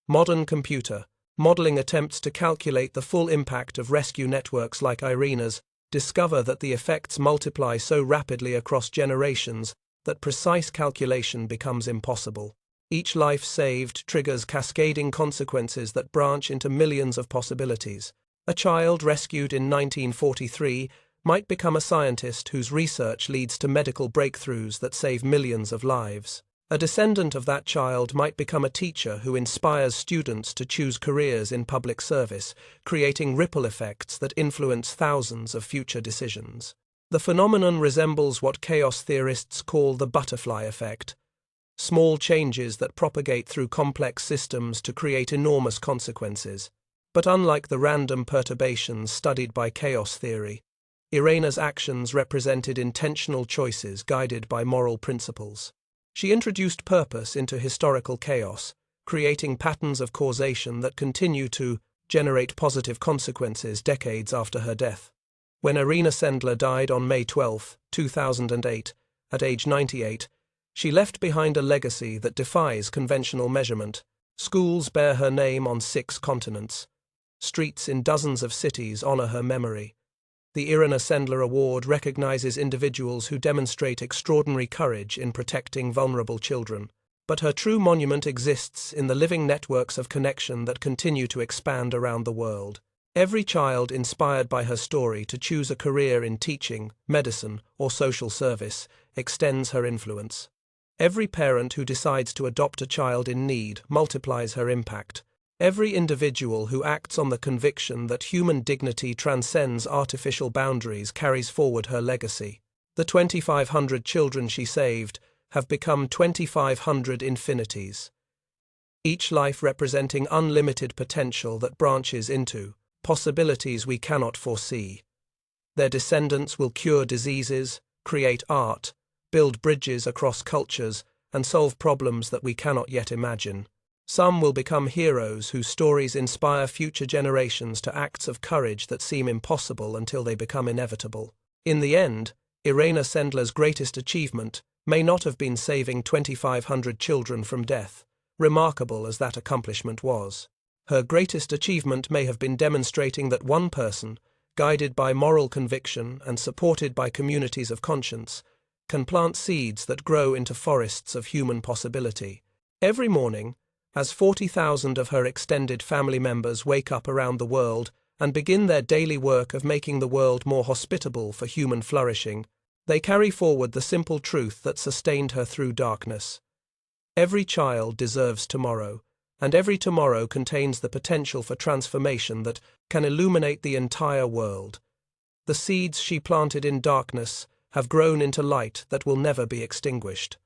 Modern computer modeling attempts to calculate the full impact of rescue networks like Irina's discover that the effects multiply so rapidly across generations that precise calculation becomes impossible. Each life saved triggers cascading consequences that branch into millions of possibilities. A child rescued in 1943 might become a scientist whose research leads to medical breakthroughs that save millions of lives. A descendant of that child might become a teacher who inspires students to choose careers in public service, creating ripple effects that influence thousands of future decisions. The phenomenon resembles what chaos theorists call the butterfly effect, small changes that propagate through complex systems to create enormous consequences. But unlike the random perturbations studied by chaos theory, Irana's actions represented intentional choices guided by moral principles. She introduced purpose into historical chaos, creating patterns of causation that continue to generate positive consequences decades after her death. When Irina Sendler died on May 12, 2008, at age 98, she left behind a legacy that defies conventional measurement. Schools bear her name on 6 continents. Streets in dozens of cities honor her memory. The Irina Sendler Award recognizes individuals who demonstrate extraordinary courage in protecting vulnerable children. But her true monument exists in the living networks of connection that continue to expand around the world. Every child inspired by her story to choose a career in teaching, medicine, or social service extends her influence. Every parent who decides to adopt a child in need multiplies her impact. Every individual who acts on the conviction that human dignity transcends artificial boundaries carries forward her legacy. The 2,500 children she saved have become 2,500 infinities, each life representing unlimited potential that branches into possibilities we cannot foresee. Their descendants will cure diseases, create art, build bridges across cultures, and solve problems that we cannot yet imagine. Some will become heroes whose stories inspire future generations to acts of courage that seem impossible until they become inevitable. In the end, Irina Sendler's greatest achievement may not have been saving 2,500 children from death, remarkable as that accomplishment was. Her greatest achievement may have been demonstrating that one person, guided by moral conviction and supported by communities of conscience, can plant seeds that grow into forests of human possibility. Every morning, as 40,000 of her extended family members wake up around the world and begin their daily work of making the world more hospitable for human flourishing, they carry forward the simple truth that sustained her through darkness. Every child deserves tomorrow, and every tomorrow contains the potential for transformation that can illuminate the entire world. The seeds she planted in darkness have grown into light that will never be extinguished.